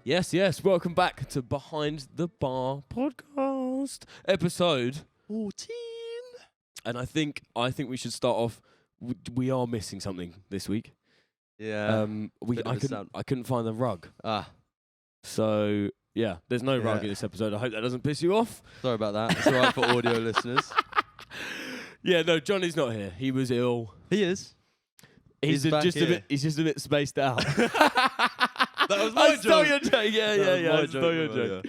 Yes. Welcome back to Behind the Bar podcast, episode 14. And I think we should start off. We are missing something this week. Yeah. I couldn't find the rug. So yeah, there's no rug in this episode. I hope that doesn't piss you off. Sorry about that. It's all right for audio listeners. Yeah, no, Johnny's not here. He was ill. He is. He's just a bit spaced out. That was I my stole joke. your joke. Yeah. I stole your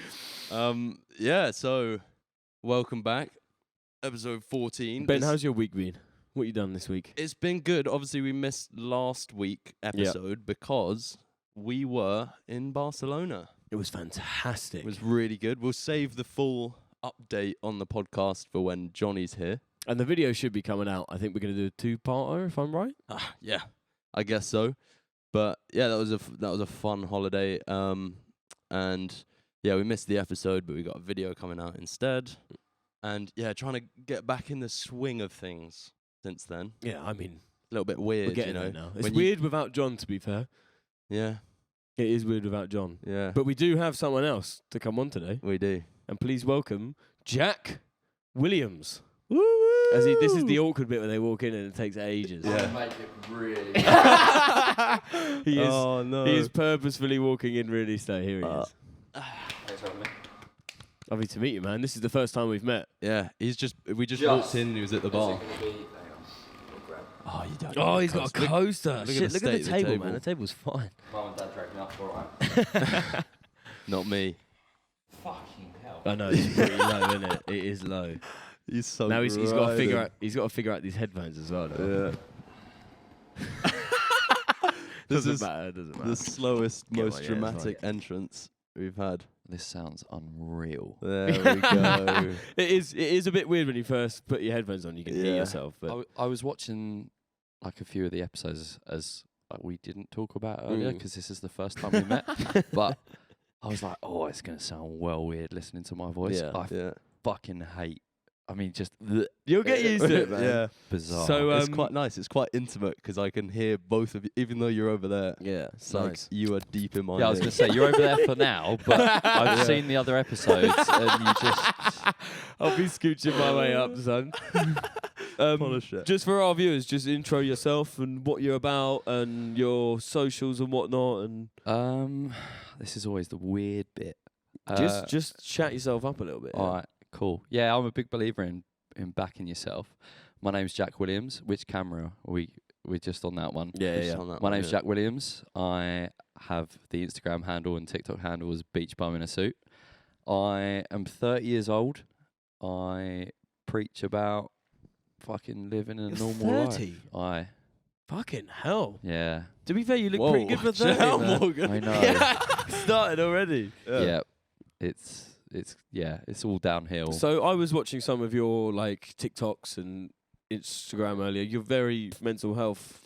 joke. So welcome back. Episode 14. Ben, how's your week been? What you done this week? It's been good. Obviously, we missed last week episode because we were in Barcelona. It was fantastic. It was really good. We'll save the full update on the podcast for when Johnny's here. And the video should be coming out. I think we're going to do a two-parter, if I'm right. Yeah, I guess so. But yeah, that was a fun holiday. And yeah, we missed the episode, but we got a video coming out instead. And yeah, trying to get back in the swing of things since then. Yeah, I mean, A little bit weird, we're getting you know. there now. It's weird without John, to be fair. Yeah, It is weird without John. yeah. But we do have someone else to come on today. We do. And please welcome Jack Williams. Woo! This is the awkward bit where they walk in and it takes ages. Yeah. Make it really. He is. Oh no. He is purposefully walking in really slow. Here he is. Thanks for having me. Lovely to meet you, man. This is the first time we've met. Yeah, we just walked in. He was at the bar. Is it gonna be- hang on. We'll grab. Oh, you don't. Oh, he's got a coaster. look at Shit, the look at the state of the table, table. man. The table's fine. Mum and Dad dragged me up, alright. Not me. Fucking hell. I know it's pretty low, isn't it? It is low. He's so. Now he's got to figure out. He's got to figure out these headphones as well. Though. Yeah. This Doesn't is matter. Doesn't matter. the slowest, Get most one, yeah, it's dramatic entrance we've had. This sounds unreal. There we go. It is a bit weird when you first put your headphones on. You can hear Yeah. yourself, but I was watching like a few of the episodes as we didn't talk about earlier because this is the first time we met. But I was like, oh, it's going to sound well weird listening to my voice. Yeah. I Yeah. fucking hate. I mean, just you'll get used to it, man. Yeah. bizarre. So It's quite nice. It's quite intimate because I can hear both of you, even though you're over there. Yeah, It's like you are deep in my. yeah, I was going to say, you're over there for now, but I've seen the other episodes and you just... I'll be scooching my way up, son. Polish it. Just for our viewers, just intro yourself and what you're about and your socials and whatnot, and This is always the weird bit. just chat yourself up a little bit. All right, cool. Yeah, I'm a big believer in backing yourself. My name's Jack Williams. Which camera? We're just on that one. Yeah, Just yeah. on that My one, name's yeah. Jack Williams. I have the Instagram handle and TikTok handle as Beach Bum in a Suit. I am 30 years old. I preach about fucking living a You're normal 30? life. Fucking hell. Yeah. To be fair, you look Whoa, pretty good for chill 30, out, man. Morgan. I know. Started already. Yeah. It's all downhill. So I was watching some of your like TikToks and Instagram earlier. You're very mental health.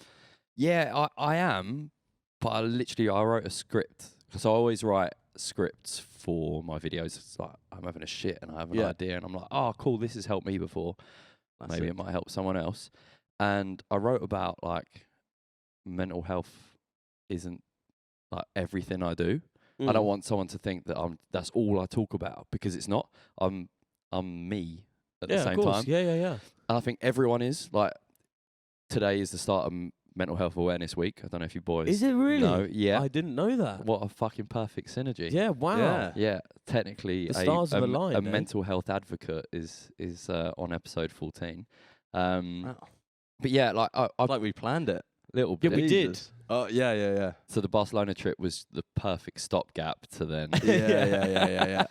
Yeah, I am, but I wrote a script because I always write scripts for my videos. It's like I'm having a shit and I have an idea and I'm like, oh, cool, this has helped me before. Maybe it might help someone else. And I wrote about like mental health isn't like everything I do. I don't want someone to think that that's all I talk about because it's not. I'm me at the same time. Yeah. And I think everyone is. Like, today is the start of Mental Health Awareness Week. I don't know if you boys Is it really? know. Yeah. I didn't know that. What a fucking perfect synergy. Yeah, wow. Yeah. Yeah, technically The stars have aligned, eh? mental health advocate is on episode 14. Wow. But yeah, like I Like we planned it. little Yeah, bit. we did. Oh yeah. So the Barcelona trip was the perfect stopgap to then Yeah.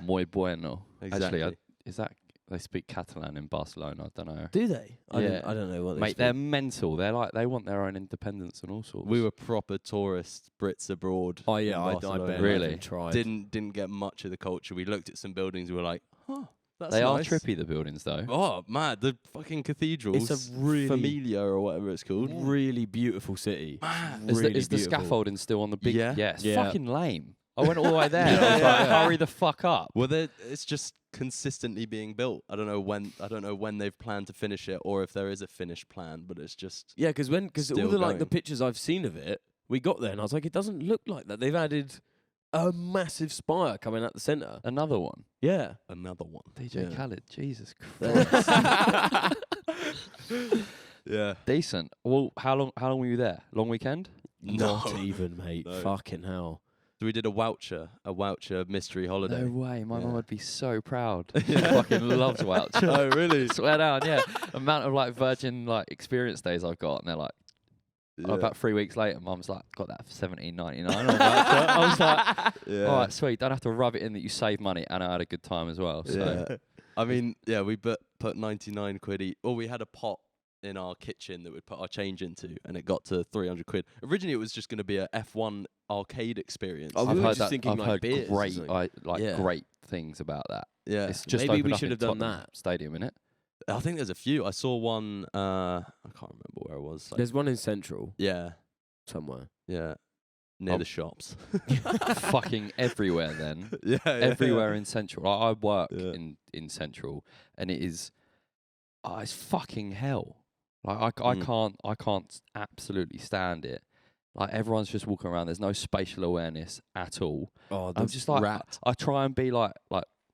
muy bueno. Exactly. Actually, is that they speak Catalan in Barcelona? I don't know. Do they? Yeah. I don't know what they Mate, speak. they're mental. They're like they want their own independence and all sorts. We were proper tourist Brits abroad. Oh yeah, in I Barcelona. bet. Really? I haven't tried. Didn't get much of the culture. We looked at some buildings. We were like, huh, that's they are nice. trippy, the buildings though. Oh man, the fucking cathedrals. It's a really- Familia or whatever it's called. Really beautiful city. Is, Really is the beautiful. scaffolding still on the big? Yeah. Yes. Yeah. Fucking lame. I went all the way there. I was like, hurry the fuck up. Well, it's just consistently being built. I don't know when they've planned to finish it, or if there is a finished plan. But it's just Yeah, because all Still the like the going. pictures I've seen of it, we got there and I was like, it doesn't look like that. They've added a massive spire coming out the centre. Another one. Yeah. Another one. DJ Yeah. Khaled. Jesus Christ. Yeah. Decent. Well, how long were you there? Long weekend? Not even, mate. No. Fucking hell. So we did a voucher mystery holiday. No way. My mum Yeah. would be so proud. Yeah. She fucking loves Welch. Oh, really? Swear down, yeah. Amount of like Virgin like experience days I've got, and they're like, Yeah. about 3 weeks later, Mum's like, got that for $17.99 on voucher. I was like, Yeah. all right, sweet. Don't have to rub it in that you save money, and I had a good time as well. So Yeah. I mean, yeah, we put 99 quid each. Well, we had a pot in our kitchen that we'd put our change into, and it got to 300 quid. Originally, it was just going to be a F1 arcade experience. Oh, I've we were heard just that. thinking I've like heard beers or great, something. Yeah. great things about that. Yeah. It's just Maybe opened we up should in have done Tottenham that. Stadium, innit? I think there's a few. I saw one. I can't remember where it was. Like, There's one in Central yeah. somewhere. Yeah. Near Oh. the shops. Fucking everywhere then. yeah. Everywhere in Central. I work Yeah. in Central, and it is, it's fucking hell. Like I can't absolutely stand it. Like everyone's just walking around. There's no spatial awareness at all. Oh, I'm just like, I try and be like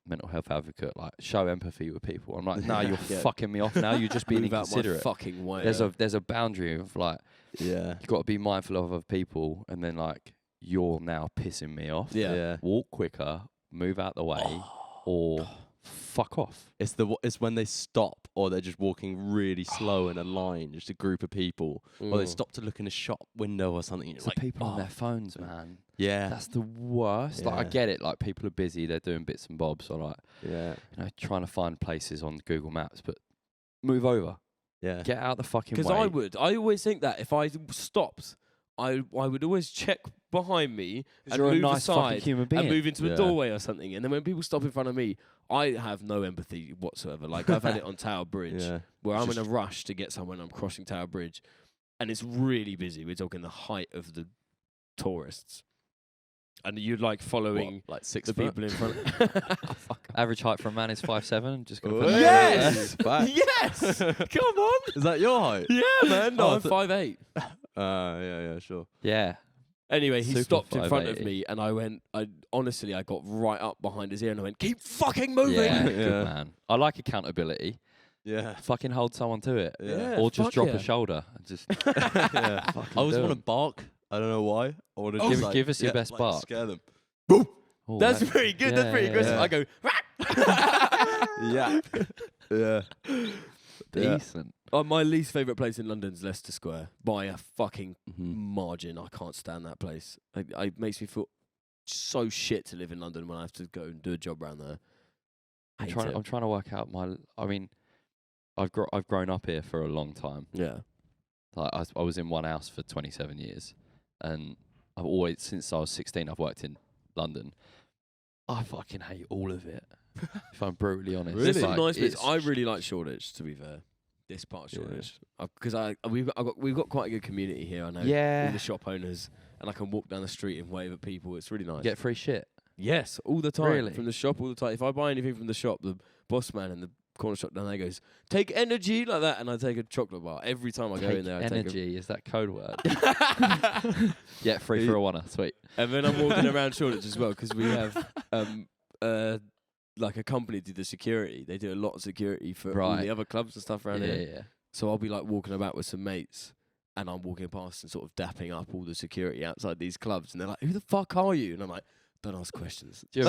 mental health advocate, like show empathy with people. I'm like, no, you're Yeah. fucking me off now. You're just being move out my inconsiderate. fucking way. There's a boundary of like, Yeah. you got to be mindful of other people, and then like you're now pissing me off. Yeah. Yeah. Walk quicker, move out the way, or fuck off. It's when they stop or they're just walking really slow in a line, just a group of people, or they stop to look in a shop window or something. It's You're the like, people on their phones, man. yeah, That's the worst. Like I Yeah. get it. Like people are busy, they're doing bits and bobs, or like yeah, trying to find places on Google Maps, but move over. yeah. Get out the fucking way. Because I always think that if I stopped, I would always check behind me and you're a move nice fucking aside human being. and move into a Yeah. doorway or something. And then when people stop in front of me, I have no empathy whatsoever. Like I've had it on Tower Bridge Yeah. where I'm in Just- a rush to get somewhere and I'm crossing Tower Bridge and it's really busy. We're talking the height of the tourists. And you're like following What, like 6 the foot? people in front. Average height for a man is 5'7". Just gonna Oh, put that Yes! Back. Yes! Come on! Is that your height? Yeah, man. No, Oh, I I'm thought- 5'8". Yeah, sure. Yeah. Anyway, he Super stopped in front of 5'8". me, and I went. I got right up behind his ear, and I went, "Keep fucking moving!" Yeah, Yeah. good man. I like accountability. Yeah. Fucking hold someone to it. Yeah. Or just fuck drop yeah. a shoulder. And just Yeah. I always do want to 'em. bark. I don't know why. I want to Oh, just give us your best like, bark. Scare them. Oh, That's that- pretty good. yeah, That's pretty yeah, aggressive. yeah. I go. Yeah. Yeah. Yeah. decent. My least favorite place in London is Leicester Square by a fucking Mhm. margin. I can't stand that place. It makes me feel so shit to live in London when I have to go and do a job around there. I'm Hate trying. it. I'm trying to work out my. I mean, I've grown up here for a long time. Yeah. Like I was in one house for 27 years, and I've always, since I was 16, I've worked in London. I fucking hate all of it. If I'm brutally honest, Really? There's some Like, nice bits. it's I really like Shoreditch, to be fair. This part of Yeah. Shoreditch, because we've got quite a good community here. I know all Yeah, the shop owners, and I can walk down the street and wave at people. It's really nice. get free shit. Yes, all the time. Really? From the shop, all the time. If I buy anything from the shop, the boss man in the corner shop down there goes, "Take energy," like that, and I take a chocolate bar every time I go in there. I energy is that code word? Take a Yeah, free for a wanna. Sweet. and then I'm walking around Shoreditch as well because we have like a company do the security. They do a lot of security for all Right. the other clubs and stuff around Yeah, here. yeah. So I'll be like walking about with some mates, and I'm walking past and sort of dapping up all the security outside these clubs, and they're like, "Who the fuck are you?" And I'm like, "Don't ask questions." Do you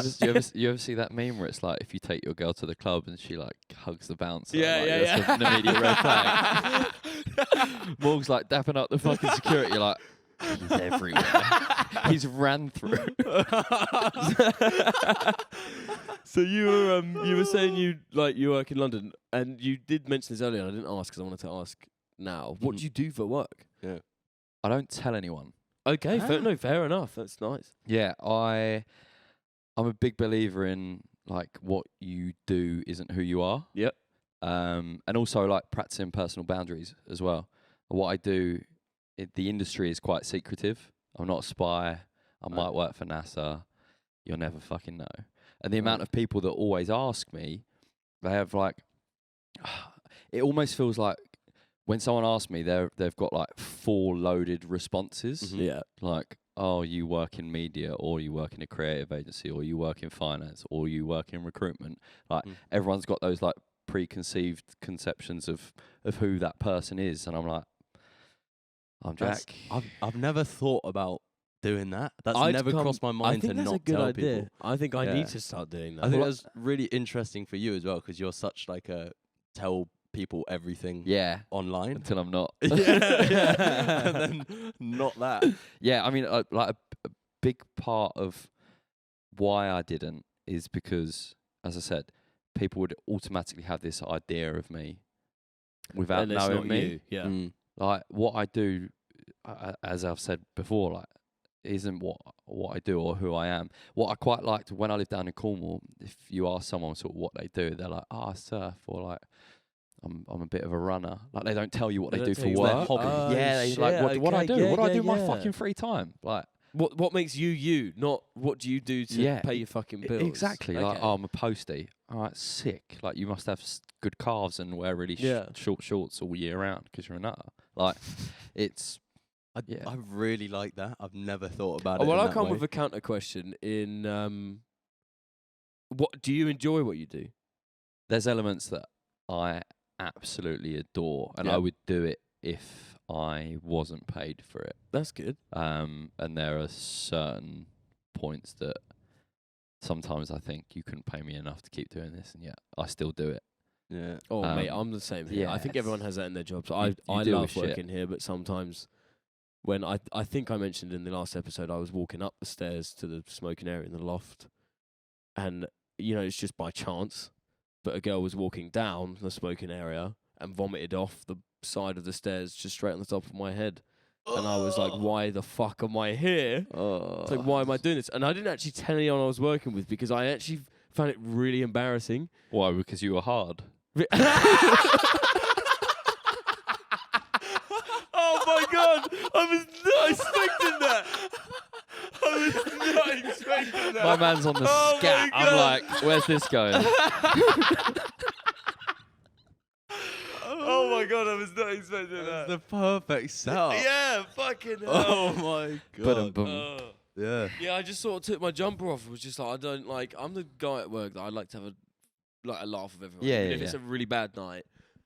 ever see that meme where it's like if you take your girl to the club and she like hugs the bouncer? Yeah, like, yeah, that's yeah. An immediate red flag. Morg's like dapping up the fucking security. You're like, he's everywhere. He's ran through. So you were saying you work in London, and you did mention this earlier. And I didn't ask because I wanted to ask now. What do you do for work? I don't tell anyone. Okay, fair enough. That's nice. Yeah, I'm a big believer in like what you do isn't who you are. Yep. And also like practicing personal boundaries as well. What I do, the industry is quite secretive. I'm not a spy. I might work for NASA. You'll never fucking know. And the amount of people that always ask me, they have like, it almost feels like when someone asks me, they've got like 4 loaded responses. Yeah. Like, oh, you work in media, or you work in a creative agency, or you work in finance, or you work in recruitment. Like everyone's got those like preconceived conceptions of who that person is, and I'm like, I'm Jack. I've never thought about doing that. That's I'd never come- crossed my I mind think to that's not a good tell idea. people. I think I Yeah. need to start doing that. I think Well, that's really interesting for you as well, because you're such like a tell people everything Yeah, online. until I'm not. yeah. And then not that. Yeah, I mean, like a big part of why I didn't is because, as I said, people would automatically have this idea of me without and it's knowing not me. you. Yeah. Mm. Like what I do, as I've said before, like isn't what I do or who I am. What I quite liked when I lived down in Cornwall, if you ask someone sort of what they do, they're like, "Oh, I surf," or like, I'm a bit of a runner." Like they don't tell you what they do for you their work. hobby. Oh, Yeah, they like shit, what I okay, do. yeah, What do I yeah, do in my yeah. fucking free time? Like What makes you you? Not what do you do to Yeah, pay your fucking bills? exactly. Like Okay. oh, I'm a postie. All right, sick. Like you must have good calves and wear really Yeah. short shorts all year round because you're a nutter. Like it's Yeah. I really like that. I've never thought about Oh, it. well, in I'll that come way. with a counter question. What do you enjoy? What you do? there's elements that I absolutely adore, and Yeah. I would do it if I wasn't paid for it. That's good. And there are certain points that sometimes I think you couldn't pay me enough to keep doing this, and yet I still do it. Yeah. Oh, mate, Um, I'm the same here. I think yeah, everyone has that in their jobs. you I deal love with shit. working here, but sometimes when I think I mentioned in the last episode, I was walking up the stairs to the smoking area in the loft, and it's just by chance, but a girl was walking down the smoking area and vomited off the side of the stairs just straight on the top of my head. And I was like, why the fuck am I here? It's like, why am I doing this? And I didn't actually tell anyone I was working with because I actually found it really embarrassing. Why? Because you were hard. Oh my god! I was not expecting that! I was not expecting that! My man's on the Oh my scat. I'm God. like, where's this going? Oh my god, I was not expecting That's that. the perfect setup. Yeah, fucking hell. Oh my god. Ba-dum-bum. Yeah. Yeah, I just sort of took my jumper off. It was just like, I'm the guy at work that I like to have a laugh with everyone. Yeah, Even yeah, if it's yeah. a really bad night,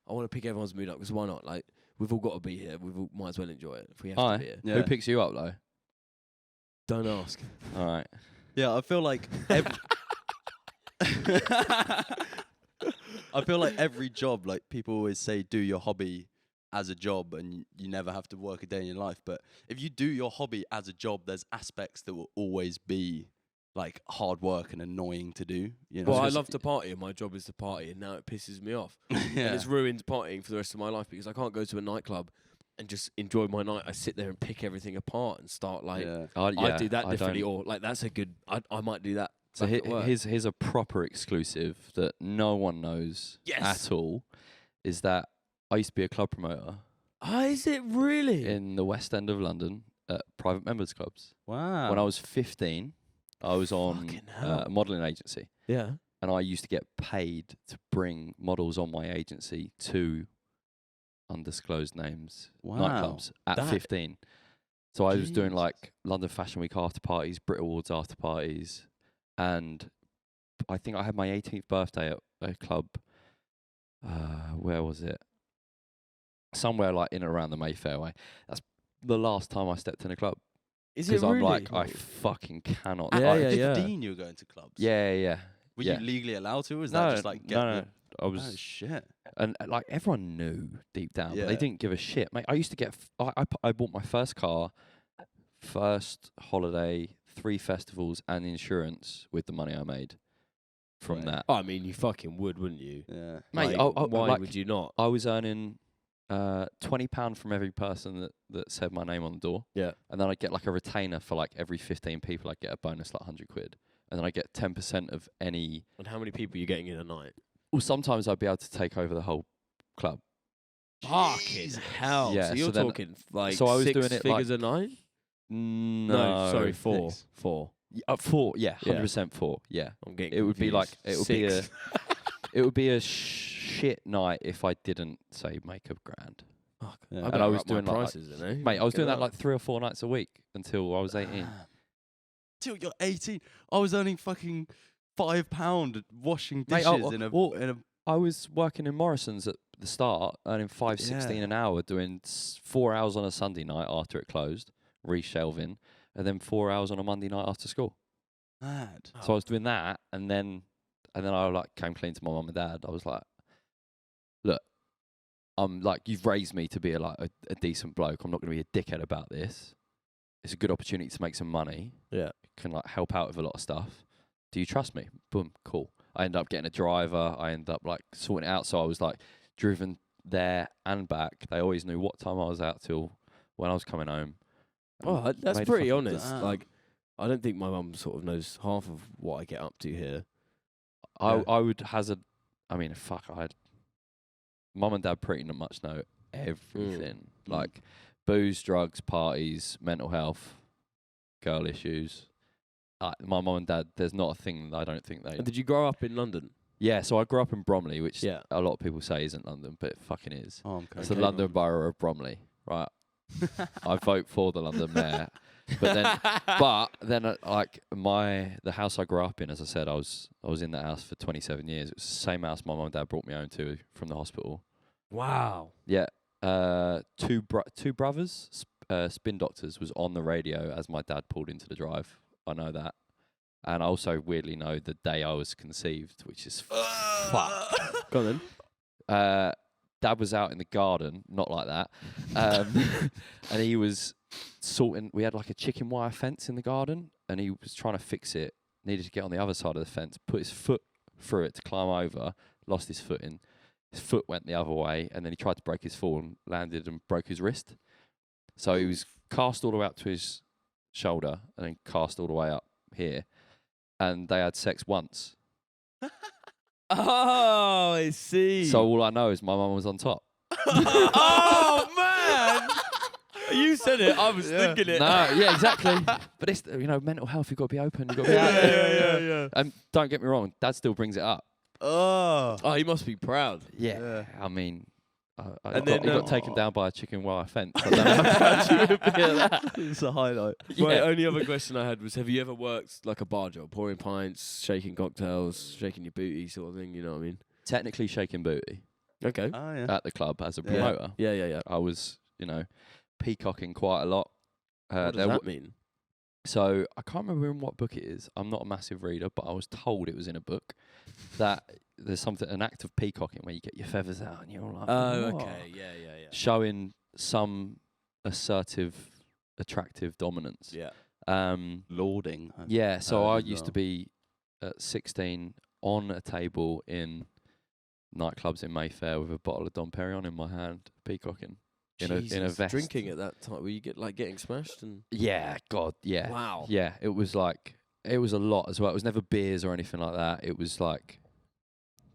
I want to pick everyone's mood up because why not? Like, we've all got to be here. Might as well enjoy it if we have to be here. Yeah. Who picks you up though? Don't ask. All right. Yeah, I feel like I feel like every job, like people always say, do your hobby as a job, and you never have to work a day in your life. But if you do your hobby as a job, there's aspects that will always be like hard work and annoying to do. You know? Well, I love to party, and my job is to party, and now it pisses me off. yeah. And it's ruined partying for the rest of my life because I can't go to a nightclub and just enjoy my night. I sit there and pick everything apart and start like yeah. I do that I differently, don't- or like that's a good. I might do that. So back at work. here's a proper exclusive that no one knows Yes. at all. Is that I used to be a club promoter Is it really? in the West End of London at private members clubs. Wow. When I was 15, I was on Fucking hell. a modelling agency, Yeah. and I used to get paid to bring models on my agency to undisclosed names Wow. nightclubs at That- 15. So I was doing Jesus. like London Fashion Week after parties, Brit Awards after parties, and I think I had my 18th birthday at a club. Where was it? Somewhere like in and around the Mayfair way. That's the last time I stepped in a club Is it because really? I'm like, I fucking cannot. At Yeah, like- yeah. 15, you were going to clubs. yeah. Were yeah. you legally allowed to? Or is No, that just like get no. the- I Oh was, shit. and like everyone knew deep down, but Yeah. they didn't give a shit. Mate, I used to get. I bought my first car, first holiday, 3 festivals, and insurance with the money I made from Right. that. I mean, you fucking would, wouldn't you? Yeah. Mate, Like, I- why like- would you not? I was earning £20 from every person that said my name on the door. Yeah. And then I'd get like a retainer for like every 15 people. I'd get a bonus like £100. And then I get 10% of any. And how many people are you getting in a night? Well, sometimes I'd be able to take over the whole club. Fucking hell! Yeah, so you're so then- talking like so I was 6 doing it figures a night? No, sorry, 4. six. 4. 4. Yeah, Yeah. 100% 4. Yeah. I'm getting. It would be like confused. it would be Six. it would be a shit night if I didn't say make a grand. Fuck. Yeah. I And better I was up my doing, like- prices, you know? Mate, I was Get doing that up. like 3 or 4 nights a week until I was 18. Till you're 18. I was earning fucking £5 washing Mate, dishes in a. I was working in Morrison's at the start, earning 5.16 Yeah. an hour, doing 4 hours on a Sunday night after it closed, reshelving, and then 4 hours on a Monday night after school. Mad. So I was doing that, and then I like came clean to my mum and dad. I was like, look, I'm like, you've raised me to be a decent bloke. I'm not going to be a dickhead about this. It's a good opportunity to make some money. Yeah. Can like help out with a lot of stuff. Do you trust me? Boom, cool. I ended up getting a driver. I ended up like sorting it out. So I was like driven there and back. They always knew what time I was out till when I was coming home. Oh, And that's made a pretty fucking- honest. Damn. Like, I don't think my mum sort of knows half of what I get up to here. I Yeah. I would hazard. I mean, fuck. Mum and dad pretty much know everything. Like booze, drugs, parties, mental health, girl issues. My mum and dad, there's not a thing that I don't think they. And did you grow up in London? Yeah, so I grew up in Bromley, which Yeah. a lot of people say isn't London, but it fucking is. Oh, I'm It's okay. the London borough of Bromley, right? I vote for the London mayor, but then like the house I grew up in, as I said, I was in that house for 27 years. It was the same house my mum and dad brought me home to from the hospital. Wow. Yeah, two brothers, Spin Doctors, was on the radio as my dad pulled into the drive. I know that, and I also weirdly know the day I was conceived, which is fuck. Go on then. Dad was out in the garden, not like that, and he was sorting. We had like a chicken wire fence in the garden, and he was trying to fix it. Needed to get on the other side of the fence, put his foot through it to climb over. Lost his footing. His foot went the other way, and then he tried to break his fall and landed and broke his wrist. So he was cast all the way up to his shoulder, and then cast all the way up here. And they had sex once. Oh, I see. So all I know is my mum was on top. Oh man! You said it. I was thinking it. No, yeah, exactly. But it's mental health. You've got to be open. You've got to be out there. yeah. And don't get me wrong, Dad still brings it up. Oh. Oh, he must be proud. Yeah, I mean, And he then, got taken down by a chicken wire fence. I don't know how proud you would be of that. It's a highlight. My Yeah. only other question I had was, have you ever worked like a bar job, pouring pints, shaking cocktails, shaking your booty sort of thing, you know what I mean? Technically shaking booty Okay. Oh, yeah. at the club as a Yeah. promoter. Yeah. I was, peacocking quite a lot. What does that mean? So I can't remember in what book it is. I'm not a massive reader, but I was told it was in a book that there's an act of peacocking where you get your feathers out and you're like, Oh, "Whoa." okay. Yeah. Showing some assertive, attractive dominance. Yeah. Lording. Yeah, so I as used to well. be at 16 on a table in nightclubs in Mayfair with a bottle of Dom Perignon in my hand, peacocking in a Jesus, vest. drinking at that time, where you get like getting smashed and Yeah, God, yeah. wow. Yeah, it was a lot as well. It was never beers or anything like that. It was like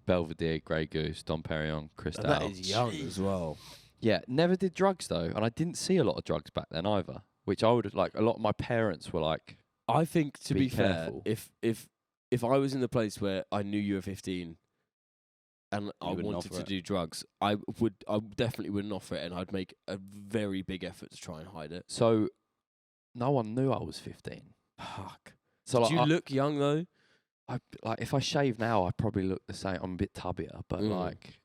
Belvedere, Grey Goose, Dom Perignon, Cristal. And that is young as well. Yeah, never did drugs though, and I didn't see a lot of drugs back then either. Which I would like. A lot of my parents were like, I think to Be be fair, careful. if I was in the place where I knew you were 15 and I wouldn't wanted offer to it. do drugs, I definitely wouldn't offer it, and I'd make a very big effort to try and hide it. so no one knew I was 15. Fuck. So Do you look young though? I like if I shave now, I probably look the same. I'm a bit tubbier, but like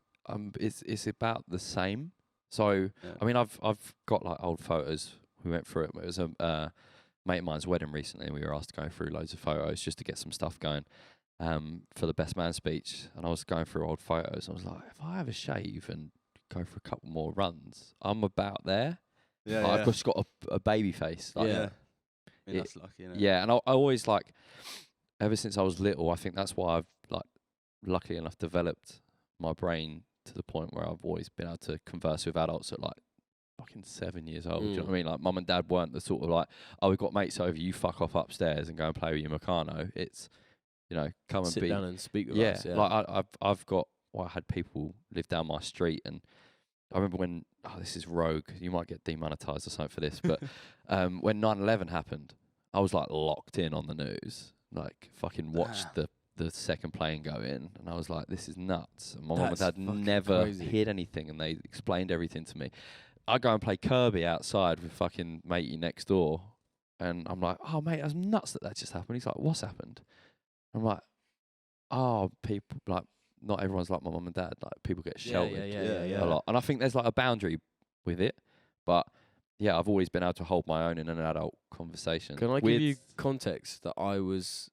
it's about the same. So Yeah. I mean, I've got like old photos. We went through it. It was a mate of mine's wedding recently, and we were asked to go through loads of photos just to get some stuff going for the best man speech. And I was going through old photos. I was like, if I have a shave and go for a couple more runs, I'm about there. Yeah, Like, I've just got a baby face. Like, Yeah. I mean, that's lucky, innit? yeah, and I always like, ever since I was little, I think that's why I've like, luckily enough, developed my brain to the point where I've always been able to converse with adults at like fucking 7 years old. Do you know what I mean? Like, mum and dad weren't the sort of like, oh, we've got mates over, you fuck off upstairs and go and play with your Meccano. It's, come and Sit be. down and speak with Yeah, us. Yeah. like I had people live down my street, and I remember when this is rogue. You might get demonetized or something for this, but when 9/11 happened, I was like locked in on the news, like fucking watched the second plane go in, and I was like, this is nuts. And my mum and That's dad fucking never crazy. hid anything, and they explained everything to me. I go and play Kirby outside with fucking matey next door, and I'm like, oh mate, that's nuts that just happened. He's like, what's happened? I'm like, oh, people like not everyone's like my mum and dad. Like people get sheltered a lot, and I think there's like a boundary with it, but. Yeah, I've always been able to hold my own in an adult conversation. Can I give you context that I was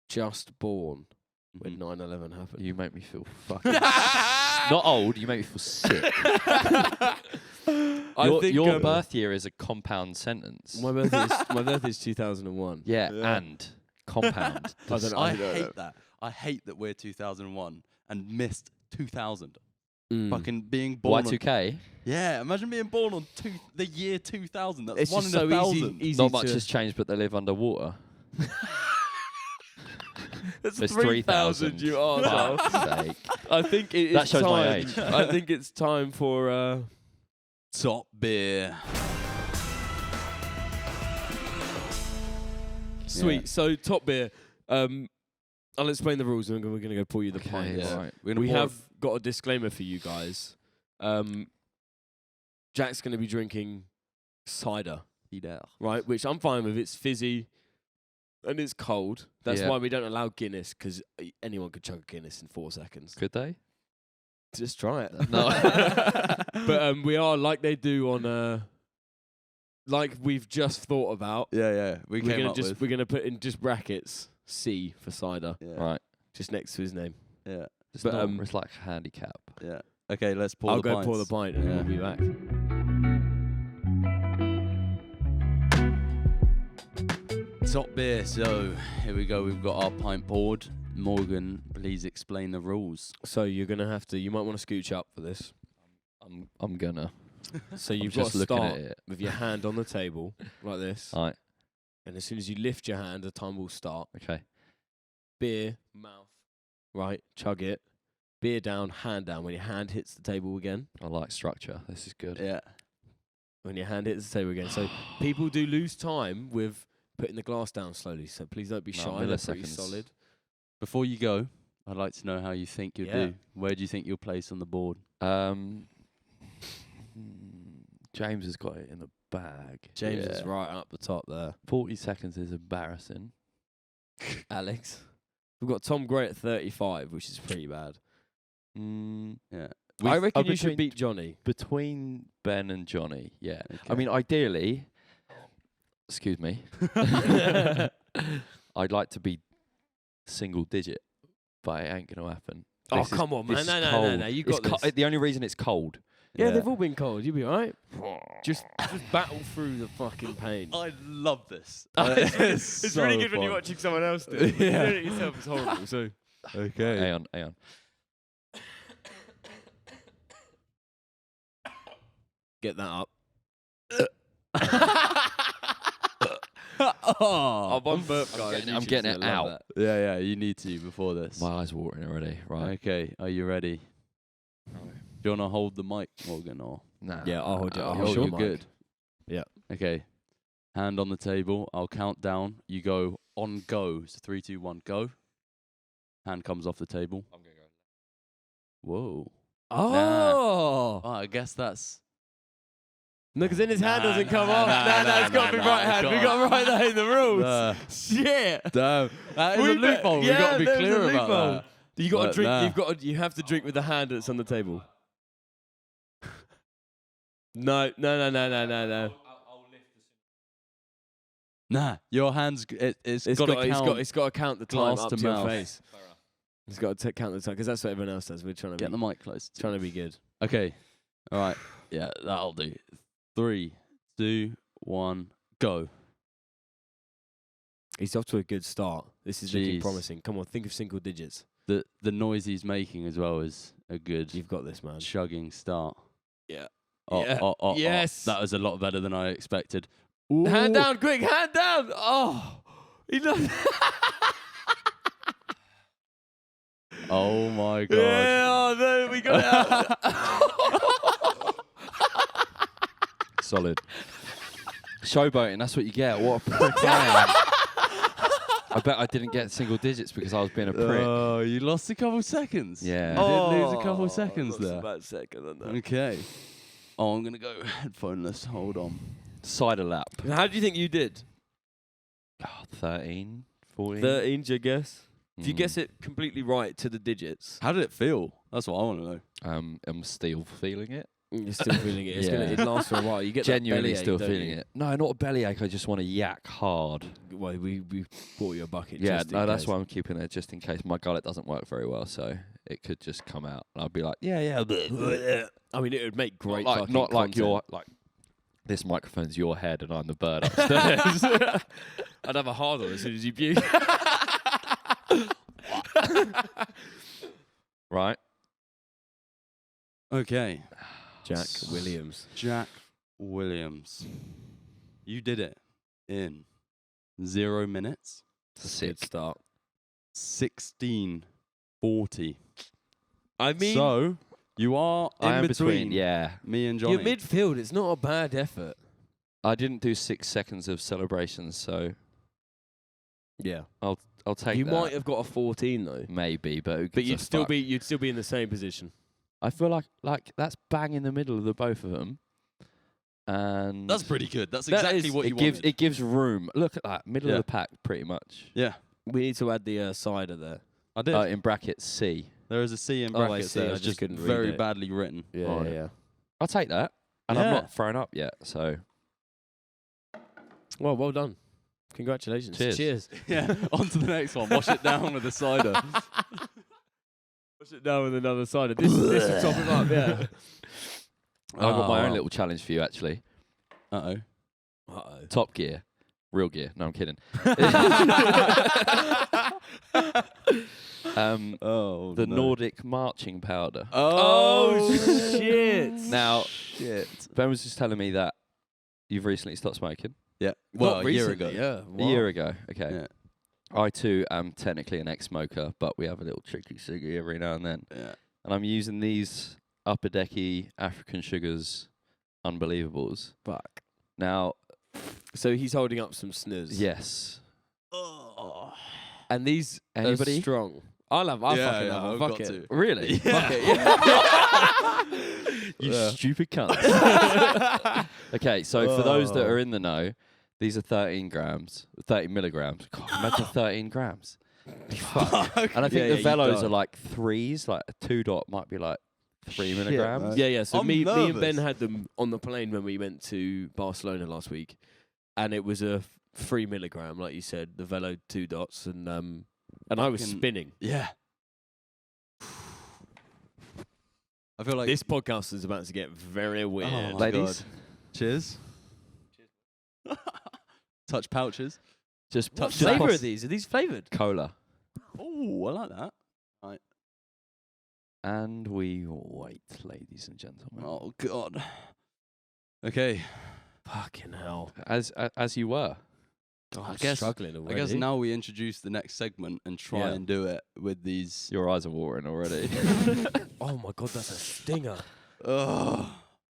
just born when 9/11 happened? You make me feel fucking not old. You make me feel sick. Your birth year is a compound sentence. My birthday is 2001. Yeah, and compound. I hate that. I hate that we're 2001 and missed 2000. Fucking being born Y2K. Yeah, imagine being born on the year 2000. That's It's one just in so 1,000. easy Not much has changed, but they live underwater. That's There's 3,000. You arsehole. Fuck's sake. I think it is That shows time. my age. I think it's time for Top beer. sweet. Yeah. So top beer. I'll explain the rules, and we're going to go pour you the pint. yeah. Right. We have got a disclaimer for you guys. Jack's going to be drinking cider, right? Which I'm fine with. It's fizzy and it's cold. That's Yeah. why we don't allow Guinness, because anyone could chug a Guinness in 4 seconds. Could they? Just try it. No. But we are like they do on like we've just thought about. Yeah. We're gonna put in just brackets C for cider, Yeah. Right. just next to his name. Yeah. It's, But, it's like a handicap. Yeah. Okay, let's pour I'll the go pints. pour the pint and Yeah. we'll be back. Top beer. So here we go. We've got our pint poured. Morgan, please explain the rules. So you're gonna have to. You might want to scooch up for this. I'm gonna. So I'm you've got just to looking start at it. with your hand on the table like this, Right. and as soon as you lift your hand, the time will start. Okay. Beer, mouth, right? Chug it. Beer down, hand down. When your hand hits the table again. I like structure. This is good. Yeah. When your hand hits the table again. So people do lose time with putting the glass down slowly. So please don't be No, shy. They're pretty milliseconds. solid. Before you go, I'd like to know how you think you'll Yeah. do. Where do you think you'll place on the board? James has got it in the bag. James is Yeah. right up the top there. 40 seconds is embarrassing. Alex. We've got Tom Gray at 35, which is pretty bad. Yeah. I reckon you should between- beat Johnny. Between Ben and Johnny, yeah. I Okay. mean, ideally, excuse me, I'd like to be single digit, but it ain't going to happen. Oh, This is- come on, man. this No, is no, no, cold. no. You It's got this. The only reason it's cold. Yeah, they've all been cold. You'll be all right. Just battle through the fucking pain. I love this. It's really good when you're watching someone else do it. Yeah. Doing it yourself is horrible. So Okay. Hang on. get that up. Oh. One burp, guys. I'm getting it out. Yeah, you need to before this. My eyes are watering already. Right. Okay, are you ready? Do you want to hold the mic, Morgan, or? Nah. Yeah, I'll hold you. I'll Oh, hold you're your mic. good. Yeah. Okay. Hand on the table. I'll count down. You go on go. So 3, 2, 1, go. Hand comes off the table. I'm going to go. Whoa. Oh. Oh, I guess that's. No, because then his hand Nah, doesn't come nah, off. nah, No, it's got to be nah, right nah, hand. We can't. got to write that in the rules. Shit. Damn. That is a We bet- loophole. We've got yeah, to be there's a clear about loophole. that. You got to But drink. nah. You have to drink with the hand that's on the table. No. Nah, your hands. It's got to count. It's got to count the time glass up to to your mouth. face. It's got to count the time because that's what everyone else does. We're trying to Get be, the mic close. trying to be good. Okay. All right. Yeah, that'll do. 3, 2, 1, go. He's off to a good start. This is looking Jeez. promising. Come on, think of single digits. The noise he's making as well is a good You've got this, man. chugging start. Yeah. Oh, Yeah. oh, oh, oh. Yes. That was a lot better than I expected. Hand Ooh. down, quick, hand down. Oh, he does. Oh my god. Yeah, oh, no, we got it out. Solid. Showboating, that's what you get. What a prick I am. I bet I didn't get single digits because I was being a prick. Oh, you lost a couple seconds. Yeah. You did lose a couple seconds lost there. about a second on that. Okay. Oh, I'm going to go headphoneless. Hold on. Cider lap. How do you think you did? 13, 14. 13, do you guess? If you Mm. guess it completely right to the digits, How did it feel? That's what I want to know. I'm still feeling it. you're still feeling it. It's gonna Yeah. it lasts for a while. You get Genuinely that still bellyache, feeling don't it. No, not a bellyache. I just want to yak hard. you? Well, we bought you a bucket. Yeah, just in no, that's case. why I'm keeping it just in case my gullet doesn't work very well. So it could just come out, and I'll be like, yeah. I mean, it would make great. Not like, fucking not like content. your like. This microphone's your head, and I'm the bird upstairs. I'd have a hard on as soon as you puke. Right. Okay. Jack Williams. Jack Williams. You did it in 0 minutes, Good start. 16:40. I mean, So you are I in am between Yeah. me and Johnny. your midfield. It's not a bad effort. I didn't do 6 seconds of celebrations, so Yeah. I'll take You that. might have got a 14 though. Maybe, but who But gives a you'd still fuck? be in the same position. I feel like that's bang in the middle of the both of them, and That's pretty good. That's That exactly is- what you it wanted. gives room. Look at that middle Yeah. of the pack, pretty much. Yeah, We need to add the cider there. I did. In brackets C. There is a C in Oh, I brackets see. there. I It's just just couldn't read very it. badly written. Yeah, Oh, yeah. I'll take that, and Yeah. I'm not thrown up yet. So Well done. Congratulations. Cheers. Yeah. On to the next one. Wash it down with the cider. Push it down with another cider. This will top it up. Yeah. I've got my Oh. own little challenge for you, actually. Uh-oh. Uh-oh. Top Gear, real gear. No, I'm kidding. Oh, The no. Nordic marching powder. Oh, shit. Now, Shit. Ben was just telling me that you've recently stopped smoking. Yeah. Well, Not a year recently, ago. Yeah. A year ago. Okay. Yeah. I too am technically an ex-smoker, but we have a little tricky ciggy every now and then. Yeah. And I'm using these Upper Decky African Sugars Unbelievables. Fuck. Now, So he's holding up some snus. yes. And these Anybody? are strong. I'll fucking have I've a got bucket. to. Really? Fuck it, You Yeah. stupid cunt. Okay, so for those that Oh. are in the know, these are 13 milligrams. God, imagine 13 grams. Fuck. And I think Yeah, the you Velos don't. are like threes, like a 2 dot might be like 3 Shit, milligrams. man. Yeah, yeah. So I'm me and Ben nervous. had them on the plane when we went to Barcelona last week, and it was a 3 milligram, like you said, the Velo 2 dots, and I was Fucking- spinning. Yeah. I feel like This podcast is about to get very weird. Oh my Ladies, God. Cheers. Touch pouches. just What just flavour pos- are these? Are these flavoured? Cola. Oh, I like that. And we wait, ladies and gentlemen. Oh God. Okay. Fucking hell. As you were. Oh, I I'm guess- struggling I already. guess now we introduce the next segment and try Yeah. and do it with these. Your eyes are watering already. Oh my God, that's a stinger. Ugh.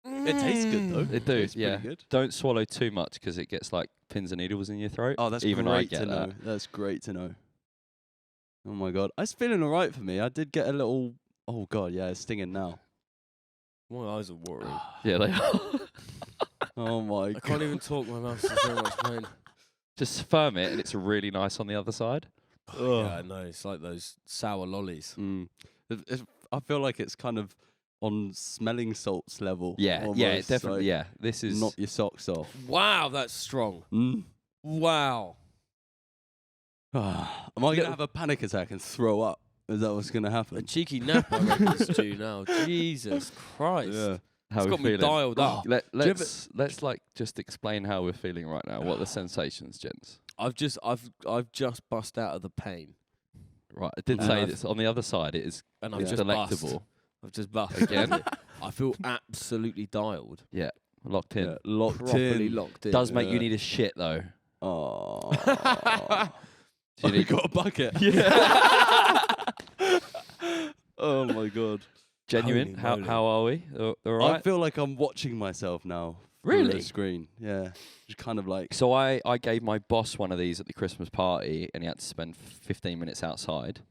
It tastes good though. It do, tastes pretty yeah. good. Don't swallow too much because it gets like pins and needles in your throat. Oh, that's Even I great get to know. That's great to know. Oh my God, it's feeling alright for me. I did get a little. Oh God, yeah, it's stinging now. My eyes are watering. Yeah, they are. Oh my I God. can't even talk. My mouth's in so much pain. Just firm it and it's really nice on the other side. Yeah, I know. It's like those sour lollies. Mm. I feel like it's kind of on smelling salts level. Yeah, almost, yeah, it definitely. like, Yeah, this is. Knock your socks off. Wow, that's strong. Mm. Wow. Am I going to have a panic attack and throw up? Is that what's going to A happen? cheeky nap, I reckon it's due now. Jesus Christ. how It's we got me feeling. dialed up. Let's like just explain how we're feeling right now. What are the sensations, gents? I've just bust out of the pain. Right, I did And say I've- this on the other side. It is And I've it's just delectable. bust. I've just bust. Again? I feel absolutely dialed. Locked in. Yeah, locked Properly in. locked in. Does make you Yeah. need a shit though. Oh. Do you You need- got a bucket. Oh my God. Genuine. Holy moly. How are we? All I right. feel like I'm watching myself now through Really? a screen. Yeah, just kind of like So I gave my boss one of these at the Christmas party, and he had to spend 15 minutes outside,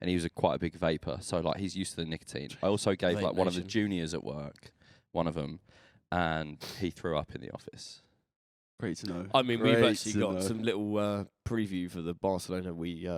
and he was quite a big vapor, so like he's used to the nicotine. I also gave Vape like one of the nation. juniors at work, one of them, and he threw up in the office. great to know. I mean, we've Great actually to got know. some little preview for the Barcelona. We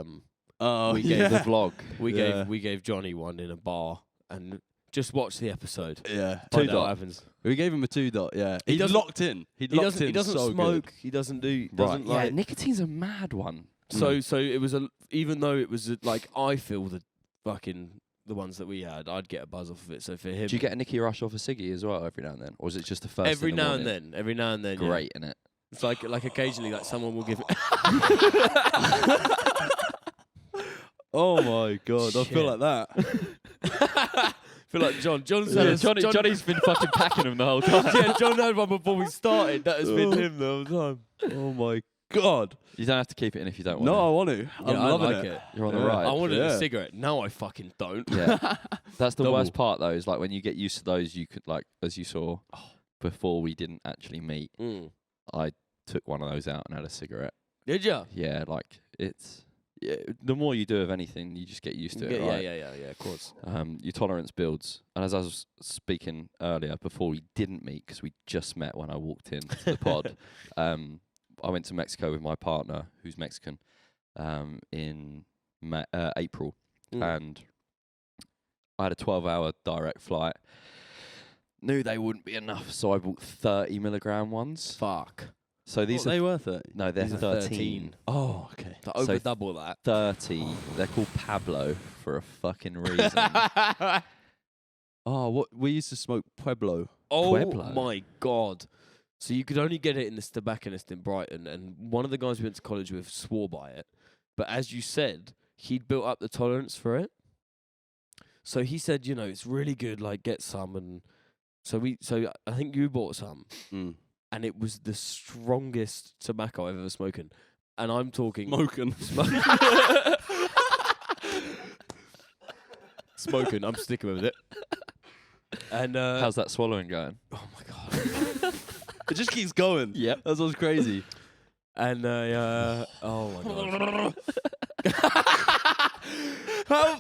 Oh, we yeah. gave The vlog. we gave Johnny one in a bar, and just watch the episode. Yeah, Find out 2 what dot. happens. we gave him a 2 dot. Yeah, He he doesn't- locked in. He locked in. He doesn't so smoke. Good. He doesn't do. Right. Doesn't Yeah, like. nicotine's a mad one. So it was even though it was like I feel the ones that we had, I'd get a buzz off of it. So for him, Do you get a Nicky Rush off a ciggy as well every now and then, or is it just the first? every in the now morning? and then, every now and then, yeah. Great, innit? It's like occasionally like someone will give it. Oh my god, I feel Shit. like that. feel like John's Yeah, had John, Johnny's been fucking packing them the whole time. yeah, John had one before we started. That has been him the whole time. Oh my god. You don't have to keep it in if you don't want No, I want to. I'm Yeah, I loving like it. it. You're on the Yeah. right. I wanted Yeah. a cigarette. Now I fucking don't. Yeah, that's the Double. worst part though. Is like when you get used to those, you could like, as you saw before we didn't actually meet. Mm. I took one of those out and had a cigarette. Did ya? Yeah, like it's the more you do of anything, you just get used to it. Yeah, right? yeah, of course. Your tolerance builds. And as I was speaking earlier, before we didn't meet, because we just met when I walked into the pod, I went to Mexico with my partner, who's Mexican, in April. Mm. And I had a 12-hour direct flight. Knew they wouldn't be enough, so I bought 30 milligram ones. Fuck. So these What, are they were 30. no, they're These are 13. Oh, okay. So So over double that. 30. They're called Pablo for a fucking reason. Oh, what we used to smoke Pueblo. Oh Pueblo. my god! So you could only get it in this tobacconist in Brighton, and one of the guys we went to college with swore by it. But as you said, he'd built up the tolerance for it. So he said, you know, it's really good. Like, get some, and so I think you bought some, Mm. and it was the strongest tobacco I've ever smoken. And I'm talking Smoking. smoking. I'm sticking with it. And How's that swallowing going? oh my god! It just keeps going. Yep. That's what's crazy. And oh my god!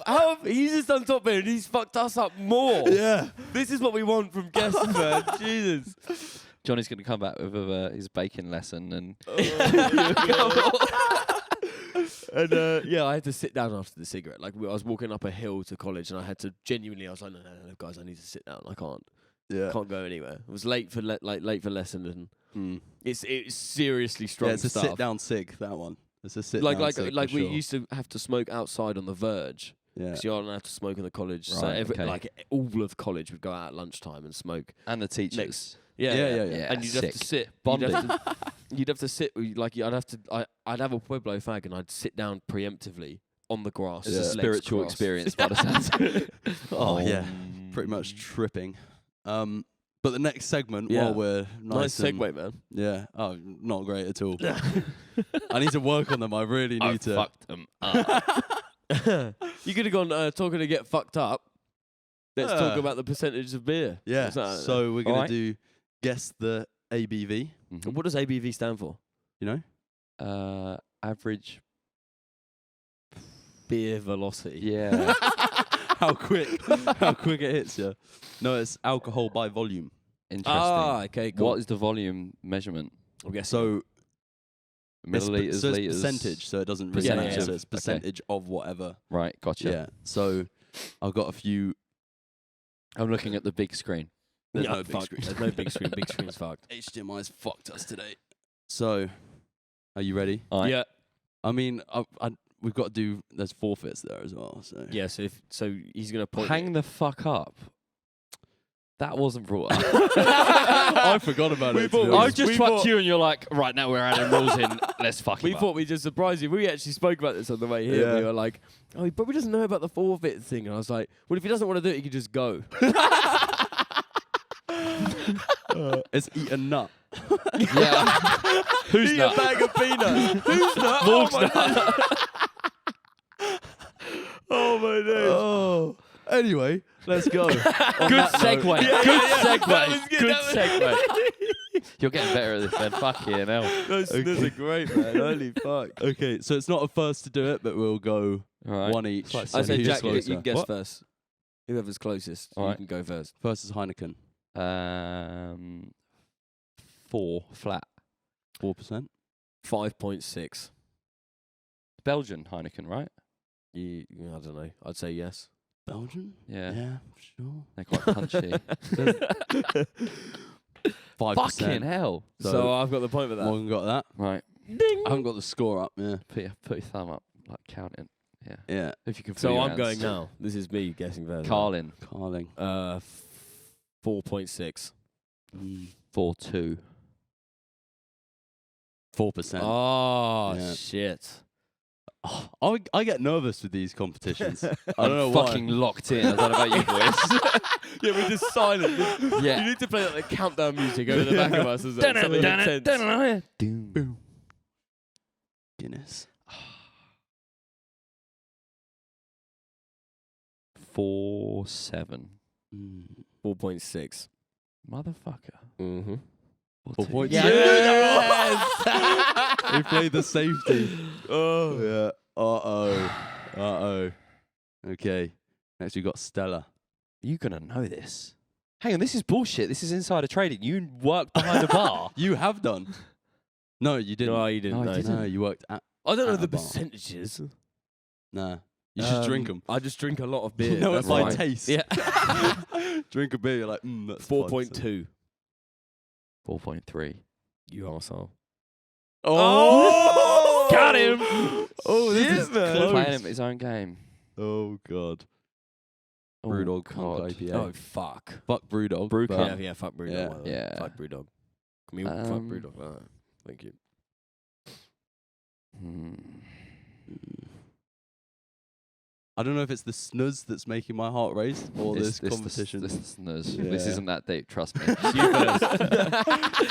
how he's just on top here and he's fucked us up more. Yeah. This is what we want from guests, man. Jesus. Johnny's going to come back with his baking lesson and And yeah, I had to sit down after the cigarette. Like I was walking up a hill to college, and I had to genuinely. I was like, no, guys, I need to sit down. I can't Yeah. go anywhere. I was late for late for lesson, and Mm. it's seriously strong Yeah, it's a stuff. sit down cig, that one. It's a sit like down cig. like for we sure. used to have to smoke outside on the verge. Yeah. Because you're not allowed to smoke in the college. So Right, okay. like all of college would go out at lunchtime and smoke. and the teachers. Next. Yeah. And you'd have to sick. sit. Bonding. You'd have to sit. Like I'd have a Pueblo fag and I'd sit down preemptively on the grass. It's a Yeah. legs spiritual crossed. experience by the sounds of it. Oh, yeah. Pretty much tripping. But the next segment, Yeah. while we're Nice and- segue, man. Yeah. Oh, not great at all. I need to work on them. I really I need to. fucked them up. You could have gone talking to get fucked up. Let's talk Yeah. about the percentage of beer. Yeah. What's that? So we're gonna Alright. do guess the ABV. Mhm. What does ABV stand for? You know? Average. Beer velocity. Yeah. How quick it hits you. No, it's alcohol by volume. Interesting. Okay, cool. What is the volume measurement? I'm guessing. So it's Milliliters, so it's liters. percentage, so it doesn't really Yeah, matter. yeah, So yeah. it's percentage of whatever. Right, gotcha. Yeah. So I've got a few. I'm looking at the big screen. There's Yeah, no big fuck. screen. There's no big screen. Big screen's fucked. HDMI's fucked us today. So, are you ready? Alright. Yeah. I mean, we've got to do. There's forfeits there as well. So Yeah. So he's gonna point. Hang the fuck up. That wasn't brought up. I forgot about it. to be bought- honest. I've just we fucked bought- you and you're like, right now we're adding rules in. Let's fuck We him thought up. we'd just surprise you. We actually spoke about this on the way here. Yeah. We were like, oh, he probably doesn't know about the forfeit thing. And I was like, well, if he doesn't want to do it, he could just go. It's eat a nut. Yeah. Who's Eat not? a bag of peanuts. Who's not? Morg's oh, my oh my days. Oh. Anyway, let's go. On Good that note- segue. Yeah, Good yeah, yeah. segue. That was good, Good that was- segue. You're getting better at this, Ben. Fucking hell. Those are great, man. Holy fuck. Okay, so it's not a first to do it, but we'll go All right. one each. Like I And say, who's Jack, you closer? can guess What? first. Whoever's closest, All you right. can go first. First is Heineken. 4 flat. 4%. 5.6. Belgian Heineken, right? I don't know. I'd say yes. Belgian? Yeah. Yeah, sure. They're quite punchy. 5%. Fucking hell. So I've got the point for that. Morgan got that. Right. Ding. I haven't got the score up, yeah. Put your thumb up, like counting. Yeah. Yeah, If you can. So feel your I'm going hands. now. This is me guessing first. Carlin. Carling. 4.6. 4-2. 4%. Oh Yeah. shit. Oh, I get nervous with these competitions. I don't know Fucking locked in. I don't know about you boys. Yeah, we're just silent. Yeah. You need to play like the countdown music over the back of us as well. Something intense. Doom. Guinness. 4-7. 4.6. Motherfucker. Mm-hmm. 4.6. Yes! We played the safety. Oh. Yeah. Uh-oh. Okay. Next we got Stella. You gonna know this? Hang on, this is bullshit. This is insider trading. You work behind a bar. You have done. No, you didn't. No, you didn't. No, I No, didn't. No, you worked at. I don't know At the a bar. percentages. Nah. You should drink them. I just drink a lot of beer. You know it that's by why. taste. Yeah. Drink a beer, you're like, that's 4.2. 4.3. You arsehole. Oh! Got him! Oh, this is close. Playing him at his own game. Oh, God. Oh, Brewdog God. IPA. Oh, fuck. Fuck Brewdog. Brew but- Cup. Yeah, fuck Brewdog. Yeah. by the way. Yeah. Fuck Brewdog. Can we all fuck Brewdog? Like that? Thank you. I don't know if it's the snuzz that's making my heart race or this competition. This snuzz. Yeah. This isn't that deep, trust me. You first.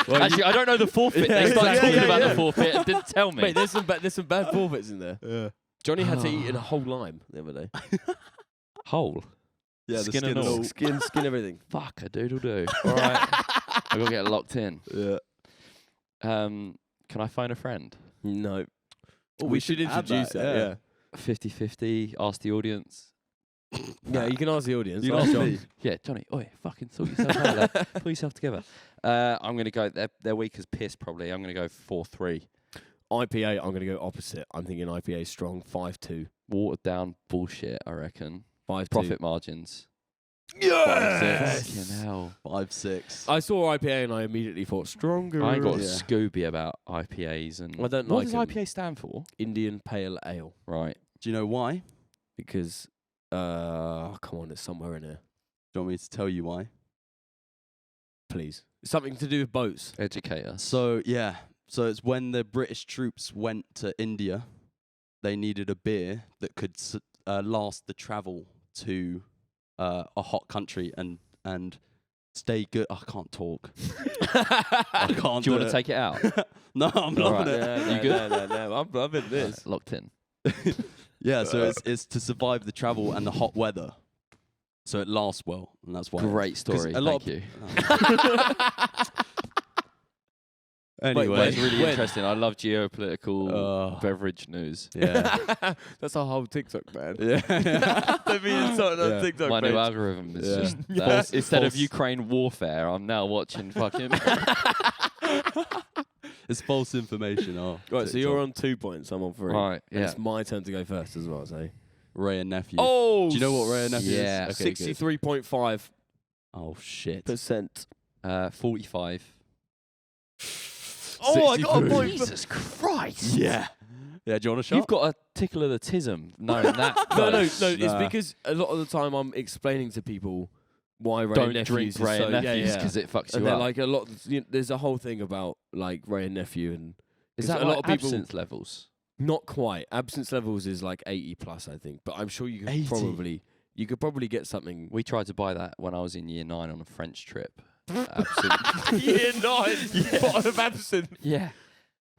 Well, Actually, I don't know the forfeit. Yeah, They started exactly. talking Yeah, about yeah. the forfeit and didn't tell me. Mate, there's some bad forfeits in there. Yeah. Johnny had to eat in a whole lime the other day. Whole. Yeah, the Skin skin and all. Skin everything. Fuck a doodle do. All right. I gotta get locked in. Yeah. Can I phone a friend? No. Oh, we should add introduce that. 50-50. Ask the audience. Yeah, you can ask the audience. You Ask ask John. me. Yeah, Johnny. Oi, fucking sort yourself out there. Pull yourself together. I'm gonna go. Their week is piss. Probably. I'm gonna go 4-3. IPA, I'm going to go opposite. I'm thinking IPA strong, 5-2. Watered down bullshit. I reckon. 5-2. Profit margins. Yes! Fucking hell. 5-6. I saw IPA and I immediately thought stronger. I ain't got Yeah. a Scooby about IPAs and. I don't What like does 'em. IPA stand for? Indian Pale Ale. Right. Do you know why? Because, come on, it's somewhere in here. Do you want me to tell you why? Please. It's something to do with boats. Educate us. So, yeah. So it's when the British troops went to India, they needed a beer that could last the travel to a hot country and stay good. I can't talk. I can't Do you want it. to take it out? No, I'm All loving right. it. You good? No. I'm loving this. Locked in. Yeah, so it's to survive the travel and the hot weather. So it lasts well, and that's why. Great story. a lot Thank of- you. Anyway, Well, it's really when? interesting. I love geopolitical beverage news. yeah, That's our whole TikTok, man. yeah. They've been insulting on Yeah. TikTok, My page. new algorithm is Yeah. just Yeah. that. Instead of False. Ukraine warfare, I'm now watching fucking. It's false information. Oh, Right, so you're on 2 points. I'm on 3. Right, And yeah. it's my turn to go first as well, so. Ray and nephew. Oh! Do you know what Ray and nephew yeah. is? Okay, good. 63.5%. Oh shit. 45. Oh, I got a 63. point. Jesus Christ! Yeah. Yeah. Do you want a shot? You've got a tickle of the tism knowing that. No, close. it's Nah. because a lot of the time I'm explaining to people why Ray Don't and Nephews drink is Ray so, and Nephews because it fucks and you they're up. like a lot. There's a whole thing about like Ray and Nephew, and Is 'cause that a lot like of people- absinthe levels? not quite. Absence levels is like 80 plus, I think. But I'm sure you could 80? probably get something. We tried to buy that when I was in year 9 on a French trip. Absinthe. Year 9 bottle of absinthe. Yeah.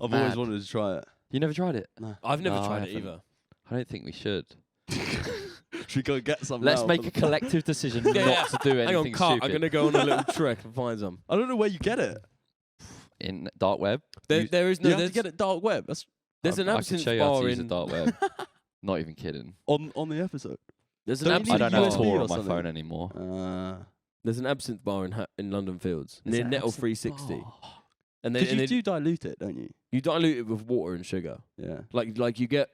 I've Mad. always wanted to try it. You never tried it? No. I've never No, I tried it haven't. either. I don't think we should. Should we go get some? Let's now? make a collective decision Yeah. not to do Hang anything on, Cart. stupid. I'm gonna go on a little trek and find some. I don't know where you get it. in dark web. There is no. you have There's, to get it dark web. That's there's an I can absinthe show you how bar to use a in. dark web. Not even kidding. on the episode. There's an Don't you I need absinthe. don't have USB Tor or on my something? phone anymore. There's an absinthe bar in London Fields near Nettle 360, and Because then you do dilute it, don't you? you dilute it with water and sugar. Yeah. Like you get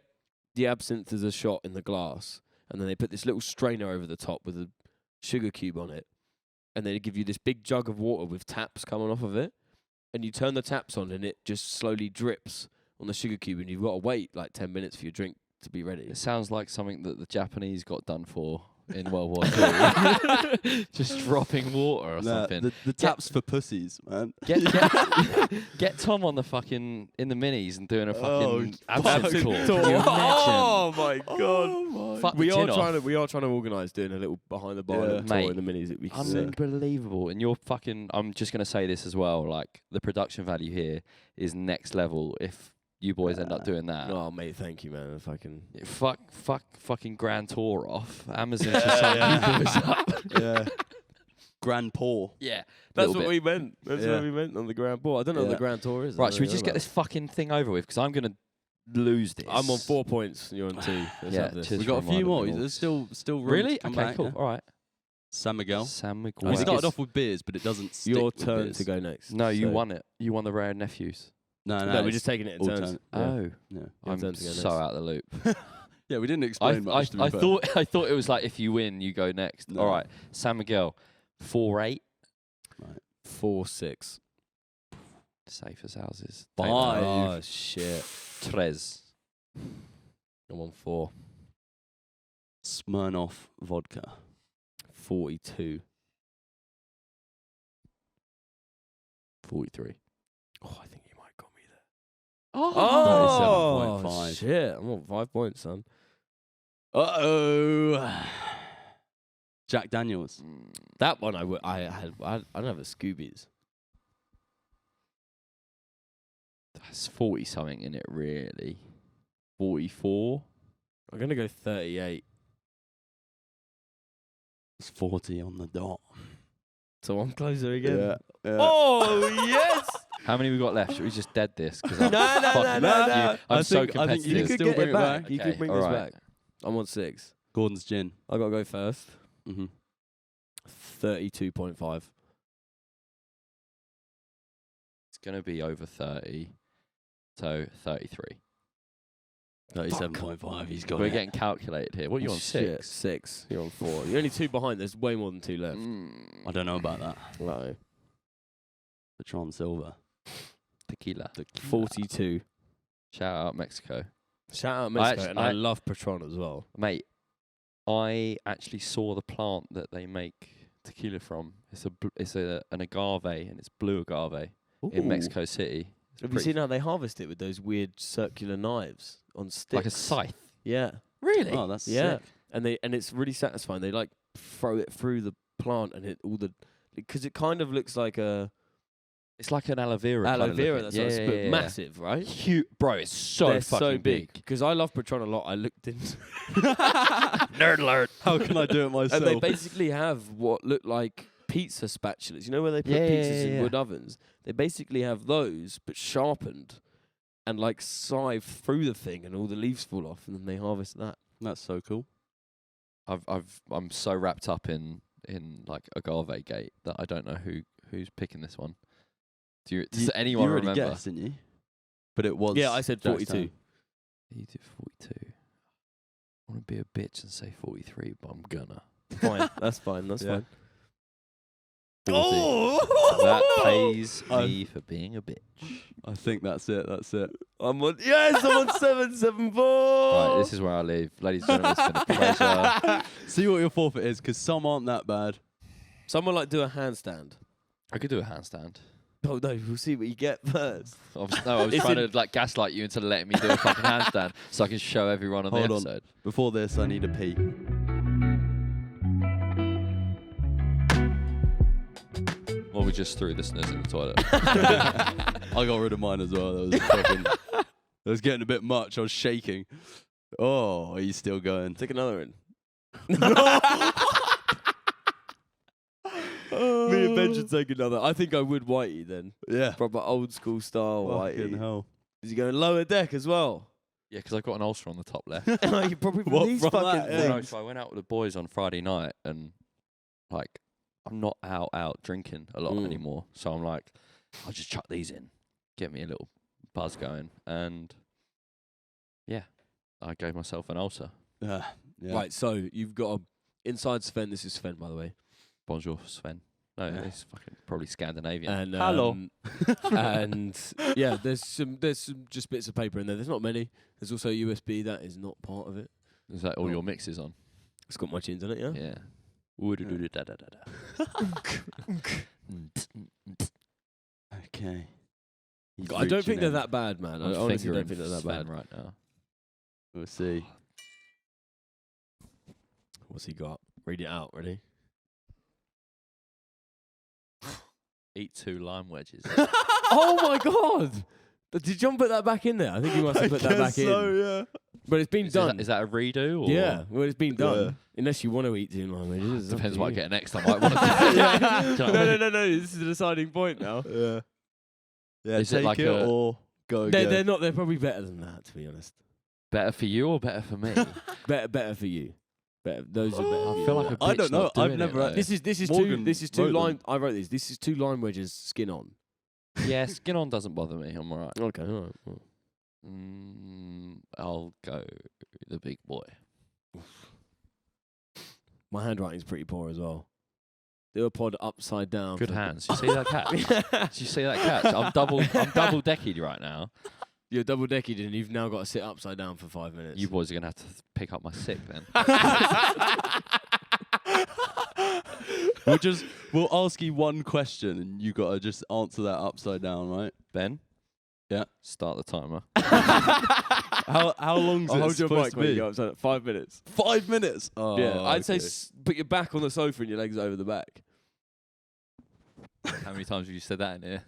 the absinthe as a shot in the glass, and then they put this little strainer over the top with a sugar cube on it, and then they give you this big jug of water with taps coming off of it, and you turn the taps on, and it just slowly drips on the sugar cube, and you've got to wait like 10 minutes for your drink to be ready. It sounds like something that the Japanese got done for in World War II. Just dropping water or something. The taps for pussies, man. Get Tom on the fucking in the minis and doing a fucking fuck. absinthe tour. Tour. Can you imagine? Oh my god! Fuck We the are tin trying off. to organise doing a little behind the bar Yeah. little tour Mate, in the minis that we can see. Unbelievable. And you're fucking I'm just gonna say this as well, like the production value here is next level if you boys end up doing that. Oh mate, thank you, man. If I can. Fucking grand tour off. Amazon should sign you boys up. Yeah. Grand Paw. Yeah. That's little what bit. we meant. That's Yeah. what we meant on the Grand Tour. I don't know what Yeah. the Grand Tour is. I Right, don't should we know just get about this fucking thing over with? Because I'm gonna lose this. it. I'm on 4 points and you're on 2. Let's Yeah, have this. cheers. We got a for few reminding more. me all. There's still room Really? to come Okay, back, cool. yeah. All right. San Miguel. Sam We McGuire. started off with beers, but it doesn't stick Your with turn beers. to go next. No, you So- won it. You won the rare nephews. No, No, we're it's just taking it in all turns. turn. Yeah. Oh, Yeah. Your I'm turn to go so next. out of the loop. Yeah, we didn't I explain much. to be fair. thought it was like if you win, you go next. No. All right, San Miguel, 4-8, 4-6. safe as houses. Five. Oh shit. Tres. I'm on 4. Smirnoff vodka. 42. 43. Oh, I think you might got me there. Oh, 37.5. Shit, I'm on 5 points, son. Uh-oh. Jack Daniels. That one I don't have a Scoobies. That's 40 something in it, really. 44. I'm gonna go 38. It's 40 on the dot. So I'm closer again. Yeah. Oh yes! How many we got left? Should we just dead this? Because No, no, no. I'm so I think competitive. you You can could still get bring it it back. back. You Okay, could bring all this right. back. I'm on 6. Gordon's gin. I gotta go first. Mm-hmm. 32.5. It's going to be over 30. So 33. 37.5. He's got We're it. getting calculated here. What are you on? Shit, 6? 6. You're on 4. You're only 2 behind. There's way more than 2 left. I don't know about that. No. Patron Silver. Tequila. 42. Shout out Mexico. Shout out Mexico, actually- and I love Patron as well. Mate, I actually saw the plant that they make tequila from. It's an agave, and it's blue agave in Ooh. Mexico City. It's Have you pretty seen how they harvest it with those weird circular knives on sticks? like a scythe? Yeah, Really? Oh, that's yeah, sick. and it's really satisfying. They like throw it through the plant, and because it kind of looks like a It's like an aloe vera. aloe kind of vera. looking. That's but massive, right? Bro, it's so They're fucking so big. Because I love Patron a lot. I looked into, Nerd alert. How can I do it myself? and they basically have what look like pizza spatulas. You know where they put Yeah, yeah, pizzas yeah, in yeah. wood ovens? They basically have those, but sharpened, and like scythe through the thing, and all the leaves fall off, and then they harvest that. That's so cool. I'm so wrapped up in like agave gate that I don't know who's picking this one. Does anyone you already remember? guessed, didn't you? But it was. Yeah, I said Jack's 42. turn. You did 42. I want to be a bitch and say 43, but I'm gonna. Fine, that's fine. That's Yeah. fine. 40. That pays me for being a bitch. I think that's it. That's it. I'm on. Yes, I'm on 774. Right, this is where I leave. Ladies and gentlemen, it's been a pleasure. See what your forfeit is, because some aren't that bad. Someone like do a handstand. I could do a handstand. Oh no, we'll see what you get first. I was It's trying in- to like gaslight you into letting me do a fucking handstand so I can show everyone on Hold the on. episode. Before this, I need a pee. Or we just threw the snooze in the toilet. I got rid of mine as well. That was fucking. It was getting a bit much. I was shaking. Oh, are you still going? Take another one. Me and mention taking another. I think I would whitey then. Yeah. Proper old school style Fucking whitey. hell. Is he going lower deck as well? Yeah, because I've got an ulcer on the top left. You probably What, these from fucking that, things. yeah. No, so I went out with the boys on Friday night, and like I'm not out drinking a lot anymore. So I'm like, I'll just chuck these in, get me a little buzz going, and yeah, I gave myself an ulcer. Yeah. Right, so you've got a inside Sven. This is Sven, by the way. Bonjour, Sven. No, Yeah. it's fucking probably Scandinavian. And Hello. and yeah, there's some just bits of paper in there. There's not many. There's also a USB that is not part of it. Is that all your mixes on? It's got my tunes on it, yeah. Yeah. Woo-doo-doo-doo-da-da-da-da. Okay. He's I don't think reaching they're in. that bad, man. I I'm honestly fingering don't think they're that Sven bad. right now. We'll see. What's he got? Read it out. Ready? Eat 2 lime wedges. Oh my god! Did John put that back in there? I think he must have put that back in. yeah. But it's been done. Is that a redo? Or Yeah, well, it's been done. Yeah. Unless you want to eat 2 lime wedges. it's up Depends to what I you. get next. I might want to. No. This is the deciding point now. Yeah. Yeah, Is it take like it a- or go They're, again. they're not. They're probably better than that, to be honest. Better for you or better for me? Better for you. Better. Those are better. For I you. feel like a I bitch don't know. not doing I've never it, had- though. This is Morgan two wrote them. lime. I wrote these. This is 2 lime wedges, skin on. Yeah, skin on doesn't bother me. I'm alright. Okay, all right. Well. I'll go the big boy. My handwriting's pretty poor as well. Do a pod upside down. Good for- hands. You see that catch? Did you see that catch? I'm double decked right now. You're double decked and you've now got to sit upside down for 5 minutes. You boys are gonna have to pick up my sick then. We'll ask you one question and you gotta just answer that upside down, right? Ben? Yeah. Start the timer. How long's I'll it hold your supposed mic to when you be? go upside down. 5 minutes. 5 minutes. Oh, Yeah, I'd say okay. put your back on the sofa and your legs over the back. How many times have you said that in here?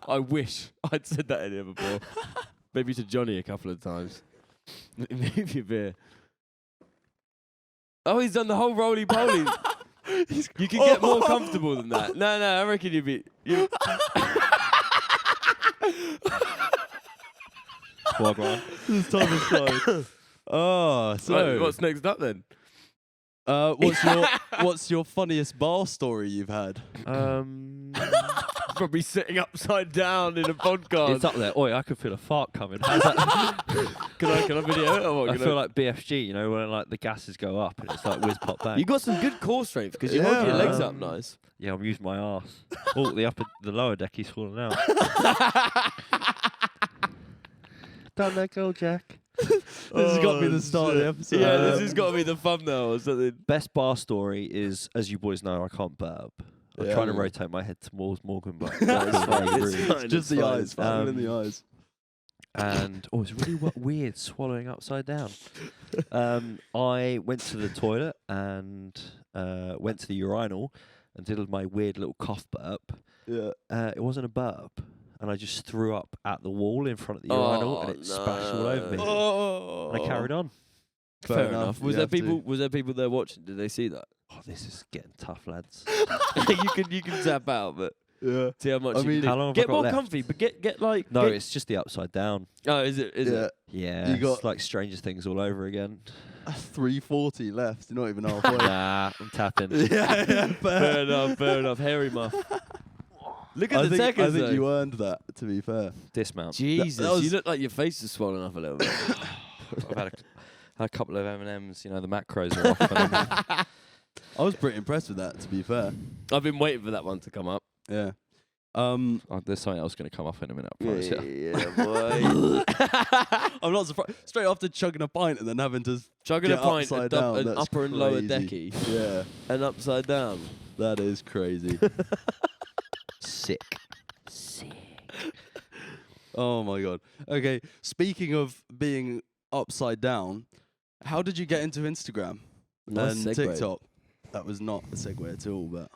I wish I'd said that in here before. Maybe to Johnny a couple of times. Maybe a beer. Oh, he's done the whole roly-poly. You can get more comfortable than that. No, I reckon you'd be... Wagwan. This time aside. Oh, so Right, what's next up then? what's your funniest bar story you've had? Probably sitting upside down in a podcast. It's up there. Oi, I can feel a fart coming. How's that? Can I video it? Or what? I Can feel like BFG, you know, when like the gases go up and it's like whiz pop back. You got some good core strength because you hold your Yeah. legs up nice. Yeah, I'm using my arse. Oh, the lower deck is falling out. Don't let go, Jack. This has got to be the start of the episode. Yeah, this has got to be the thumbnail or something. Best bar story is, as you boys know, I can't burp. I'm Yeah. trying to rotate my head towards Morgan, but No, that's it's fine, very it's rude. fine. It's just the fine, eyes. it's fine. Fucking in the eyes. And it's really weird swallowing upside down. I went to the toilet and went to the urinal and did my weird little cough burp. Yeah. It wasn't a burp, and I just threw up at the wall in front of the urinal, and it splashed all over me. Oh. And I carried on. Fair enough. Was you there have to. people? Was there people there watching? Did they see that? Oh, this is getting tough, lads. you can tap out, but Yeah. see how much. I you mean- can do. How long have I get got more left? comfy, but get like. No, get- it's just the upside down. Oh, is it? Is Yeah. it? Yeah, You got- it's like Stranger Things all over again. 340 left. You're not even halfway. Nah, I'm tapping. yeah, Fair enough. Fair enough. Hairy muff. Look at I the think, seconds. I think though. you earned that, to be fair. Dismount. Jesus, That was- you look like your face is swollen up a little bit. I've had a couple of M&Ms. You know, the macros are off. And I was pretty impressed with that, to be fair. I've been waiting for that one to come up. Yeah. there's something else going to come up in a minute. I promise you. Yeah, boy. I'm not surprised. Straight after chugging a pint and then having to Chugging a get pint, upside down, an that's upper and lower crazy. decky, Yeah, and upside down. that is crazy. Sick. Oh my god. Okay, speaking of being upside down, how did you get into Instagram Nice and segue. TikTok? That was not a segue at all, but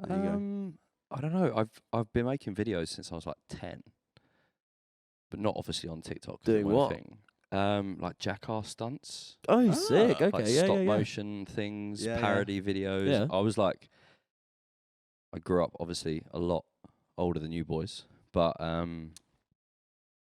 there you go. I don't know. I've been making videos since I was like 10, but not obviously on TikTok. 'cause Doing it wasn't a what? Thing. Like jackass stunts, Oh, Ah, sick. Okay, like yeah, stop yeah, yeah. motion things, Yeah, yeah. parody videos. Yeah. I was like I grew up obviously a lot older than you boys, but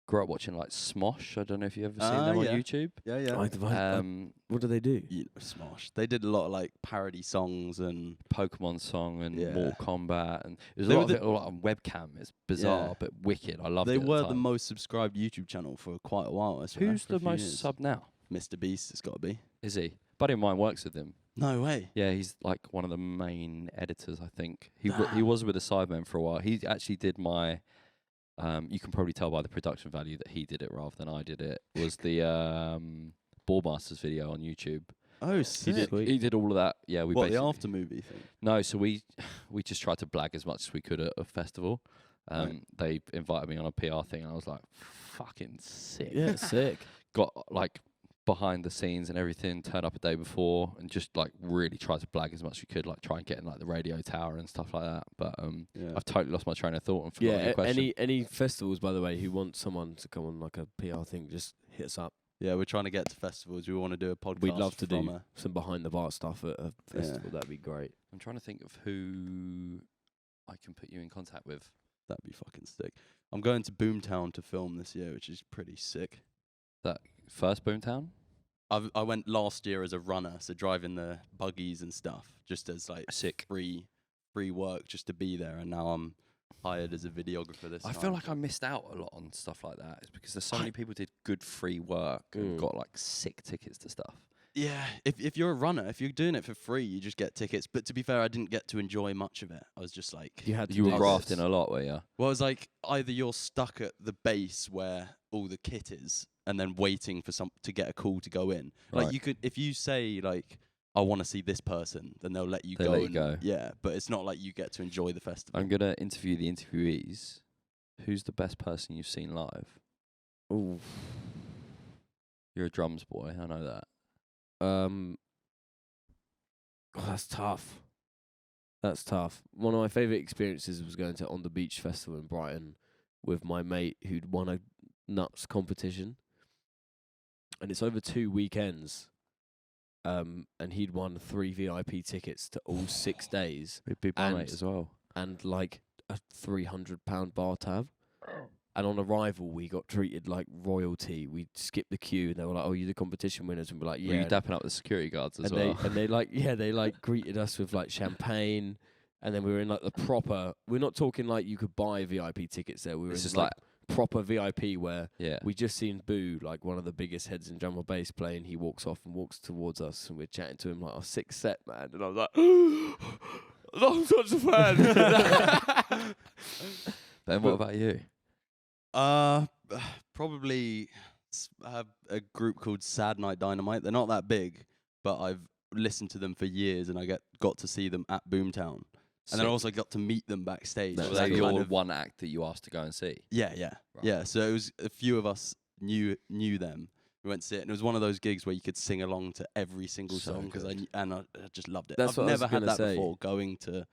grew up watching like Smosh. I don't know if you've ever seen them on yeah. YouTube. Yeah. What do they do? Smosh. They did a lot of like parody songs and Pokemon song and Yeah. Mortal Kombat, and it was They a were lot of it all on webcam. It's bizarre Yeah. but wicked. I loved they it. were at the time. most subscribed YouTube channel for quite a while. I swear, Who's for a the few most years. sub now? Mr. Beast, it's got to be. Is he? Buddy of mine works with him. No way. Yeah, he's like one of the main editors, I think. He Damn. was with the Sidemen for a while. He actually did my. You can probably tell by the production value that he did it rather than I did it. Was the Ballmasters video on YouTube? Oh, sick. He did all of that. Yeah, we What, the basically after movie thing? no. So we just tried to blag as much as we could at a festival. Right. They invited me on a PR thing, and I was like, "Fucking sick!" Yeah, sick. Got like behind the scenes and everything, turned up a day before and just like really tried to blag as much as we could, like try and get in like the radio tower and stuff like that. But Yeah. I've totally lost my train of thought and forgotten Yeah, your question. any festivals, by the way, who want someone to come on like a PR thing, just hit us up. Yeah, we're trying to get to festivals. We want to do a podcast. We'd love to from do some behind the bar stuff at a festival. That'd be great. I'm trying to think of who I can put you in contact with. That'd be fucking sick. I'm going to Boomtown to film this year, which is pretty sick. That first Boomtown? I went last year as a runner, so driving the buggies and stuff, just as like Sick. free work, just to be there. And now I'm hired as a videographer this I time. feel like I missed out a lot on stuff like that. It's because there's so many people did good free work and Mm. got like sick tickets to stuff. Yeah, if you're a runner, if you're doing it for free, you just get tickets. But to be fair, I didn't get to enjoy much of it. I was just like, You had to You do were this. grafting a lot, were you? well, it's like either you're stuck at the base where all the kit is, and then waiting for to get a call to go in. Like Right. you could, if you say like, I want to see this person, then they'll let you They'll go. let you and- go. Yeah, but it's not like you get to enjoy the festival. I'm gonna interview the interviewees. Who's the best person you've seen live? Ooh. You're a drums boy, I know that. That's tough. That's tough. One of my favourite experiences was going to On the Beach Festival in Brighton with my mate who'd won a nuts competition. And it's over 2 weekends. And he'd won 3 VIP tickets to all 6 days Big my mate And- as well. and like a £300 bar tab. And on arrival, we got treated like royalty. We skipped the queue, and they were like, "Oh, you're the competition winners," and we're like, Were you "Yeah." dapping up the security guards as and well? they they greeted us with like champagne, and then we were in like the proper. We're not talking like you could buy VIP tickets there. We were This in is like proper VIP where yeah. we just seen Boo, like one of the biggest heads in drum and bass, playing. He walks off and walks towards us, and we're chatting to him like, "Oh, sick set, man," and I was like, "I'm such a fan." Ben, what about you? Probably have a group called Sad Night Dynamite. They're not that big, but I've listened to them for years, and I got to see them at Boomtown, and then I also got to meet them backstage. So So was that they your kind of- one act that you asked to go and see? Yeah, Right. yeah. So it was a few of us knew them. We went to see it, and it was one of those gigs where you could sing along to every single So song because I just loved it. That's I've what I was never had gonna that say. before. Going to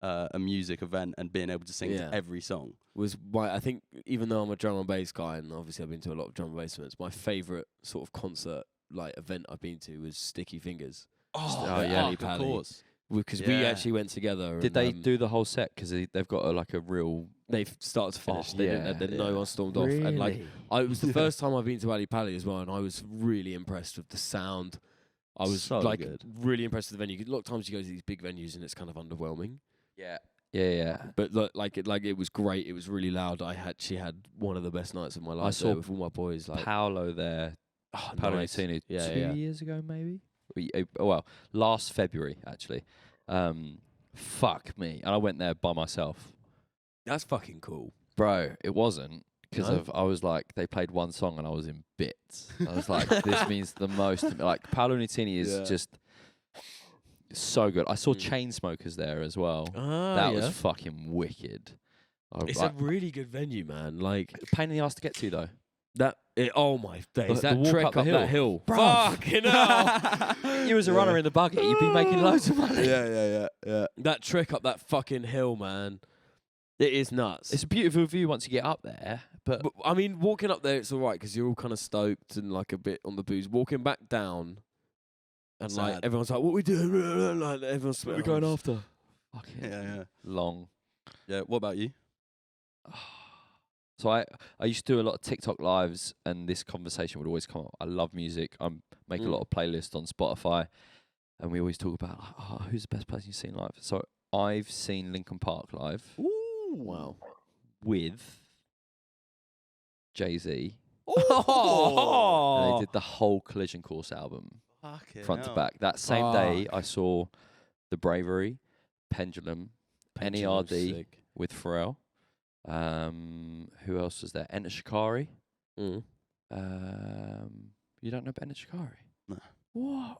a music event and being able to sing Yeah. to every song. Was why I think, even though I'm a drum and bass guy, and obviously I've been to a lot of drum and bass events, my favourite sort of concert like event I've been to was Sticky Fingers. Oh, yeah, of Pally. course. Because we Yeah. actually went together. Did and, they do the whole set? Because they've got like a real. They've started to finish. Oh, They didn't. yeah, Then no yeah. one stormed off. And like, it was the first time I've been to Ali Pally as well, and I was really impressed with the sound. I was So like good. really impressed with the venue. A lot of times you go to these big venues and it's kind of underwhelming. Yeah. Yeah. But it was great. It was really loud. She had one of the best nights of my life. saw there with all my boys. Like, Paolo there. oh, Paolo nice. Nutini Yeah, 2 yeah. years ago, maybe. Well, last February actually. Fuck me, and I went there by myself, That's fucking cool. bro. It wasn't because No? I was like, they played one song and I was in bits. I was like, this means the most to me. Like Paolo Nutini is Yeah. just so good. I saw Mm. Chainsmokers there as well. Ah, That was fucking wicked. It's like, a really good venue, man. Like pain in the ass to get to though. that. Oh my days! The That walk trek up the up hill. that hill. Bruv. Fucking hell! You as a runner in the buggy, you'd be making loads of money. Yeah. That trek up that fucking hill, man. It is nuts. It's a beautiful view once you get up there, but But I mean, walking up there, it's all right because you're all kind of stoked and like a bit on the booze. Walking back down, and like Sad. everyone's like, "What we doing?" Like everyone's after? Fucking Yeah. long. Yeah. What about you? So I used to do a lot of TikTok lives, and this conversation would always come up. I love music. I make a lot of playlists on Spotify, and we always talk about like, who's the best person you've seen live. So I've seen Linkin Park live Ooh. Wow. with Jay-Z, Oh. and they did the whole Collision Course album Fucking front to hell. back. That same day, Fuck. I saw The Bravery, Pendulum, Pendulum's NERD sick. with Pharrell. Who else was there? Enter Shikari. Mm. You don't know Enter Shikari? No. What?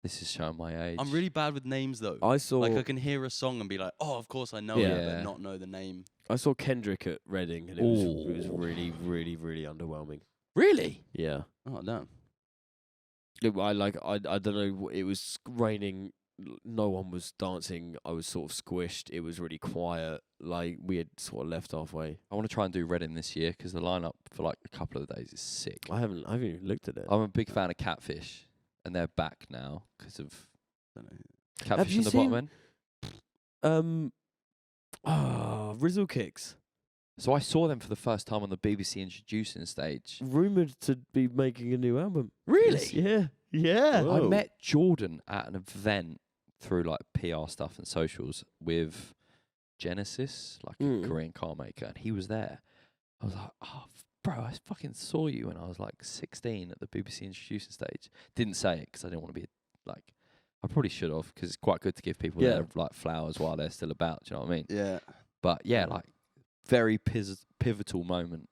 This is showing my age. I'm really bad with names though. I saw Like I can hear a song and be like, oh, of course I know Yeah. it, but not know the name. I saw Kendrick at Reading, and it was Ooh. really, really, really underwhelming. Really? Yeah. Oh damn. I don't know. It was raining. No one was dancing. I was sort of squished. It was really quiet. Like we had sort of left halfway. I want to try and do Reading this year because the lineup for like a couple of days is sick. I haven't even looked at it. I'm a big fan of Catfish, and they're back now because of Don't know. Catfish you and the Bottom seen- End. Rizzle Kicks, So I saw them for the first time on the BBC introducing stage. rumored to be making a new album. Really? Yeah. Yeah. Whoa. I met Jordan at an event through like PR stuff and socials with Genesis, like Mm. a Korean car maker, and he was there. I was like, oh, bro, I fucking saw you when I was like 16 at the BBC introducing stage. Didn't say it because I didn't want to be like, I probably should have because it's quite good to give people Yeah. their like flowers while they're still about. Do you know what I mean? Yeah. But yeah, like very pivotal moment.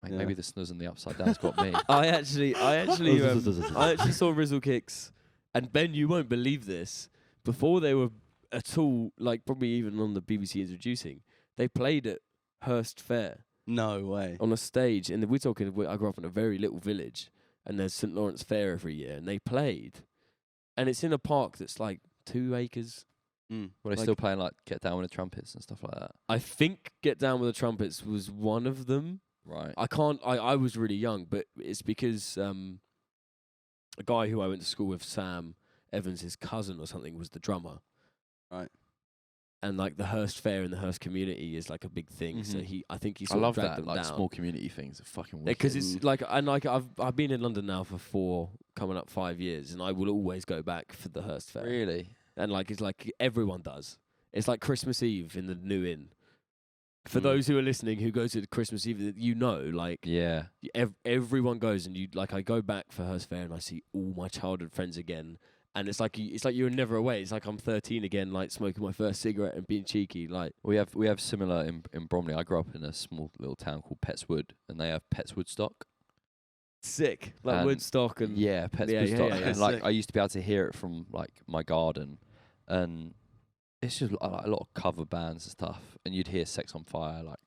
Like, Yeah. maybe the snooze and the upside down's got me. I actually I actually saw Rizzle Kicks, and Ben, you won't believe this. Before they were at all, like probably even on the BBC introducing, they played at Hurst Fair No way. on a stage. And we're talking. I grew up in a very little village, and there's St Lawrence Fair every year, and they played, and it's in a park that's like 2 acres. Mm. Were they Like- still playing like Get Down with the Trumpets and stuff like that? I think Get Down with the Trumpets was one of them. Right. I was really young, but it's because a guy who I went to school with, Sam Evans, his cousin or something, was the drummer. Right. And like the Hurst Fair in the Hurst community is like a big thing. So Mhm. I think he I sort love of dragged that, them like down. small community things are fucking Because wicked. it's like, and like I've been in London now for coming up 5 years, and I will always go back for the Hurst Fair. Really? And like it's like everyone does. It's like Christmas Eve in the New Inn. For Mm. those who are listening who go to the Christmas Eve, you know, like Yeah. everyone goes, and you like I go back for Hurst Fair and I see all my childhood friends again, and it's like you're never away. It's like I'm 13 again, like smoking my first cigarette and being cheeky. Like We have similar in Bromley. I grew up in a small little town called Petswood, and they have Pets Woodstock. sick, like And Woodstock and Yeah, Pets Yeah, yeah, Woodstock. yeah, yeah. And like Sick. I used to be able to hear it from like my garden, and it's just like a lot of cover bands and stuff. And you'd hear Sex on Fire like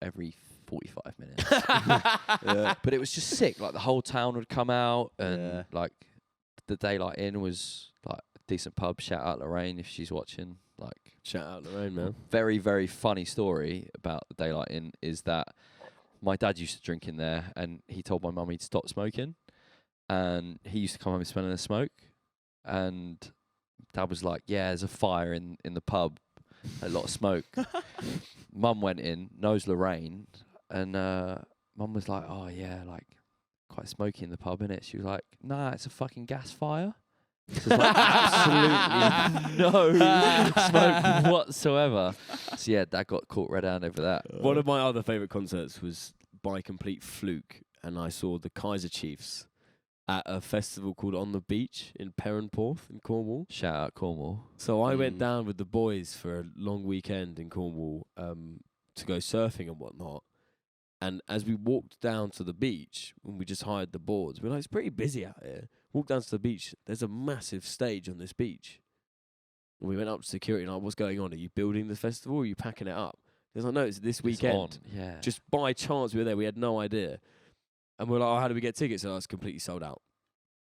every 45 minutes. Yeah. But it was just sick. Like the whole town would come out, and Yeah. like the Daylight Inn was like a decent pub. Shout out Lorraine if she's watching. Like Shout out Lorraine, man. very, very funny story about the Daylight Inn is that my dad used to drink in there, and he told my mum he'd stop smoking, and he used to come home smelling the smoke, and dad was like, yeah, there's a fire in the pub, a lot of smoke. Mum went in, knows Lorraine, and mum was like, oh yeah, like quite smoky in the pub, innit? She was like, nah, it's a fucking gas fire. So there's like absolutely no smoke whatsoever. So yeah, Dad got caught red-handed over that. One of my other favourite concerts was by complete fluke, and I saw the Kaiser Chiefs at a festival called On the Beach in Perranporth in Cornwall. Shout out Cornwall. So I went Mm. down with the boys for a long weekend in Cornwall to go surfing and whatnot. And as we walked down to the beach, when we just hired the boards, we're like, it's pretty busy out here. Walked down to the beach, there's a massive stage on this beach. And we went up to security and like, what's going on? Are you building the festival or are you packing it up? There's like, no, it's this It's weekend. on, yeah. Just by chance we were there, we had no idea. And we're like, oh, how do we get tickets? And it's completely sold out.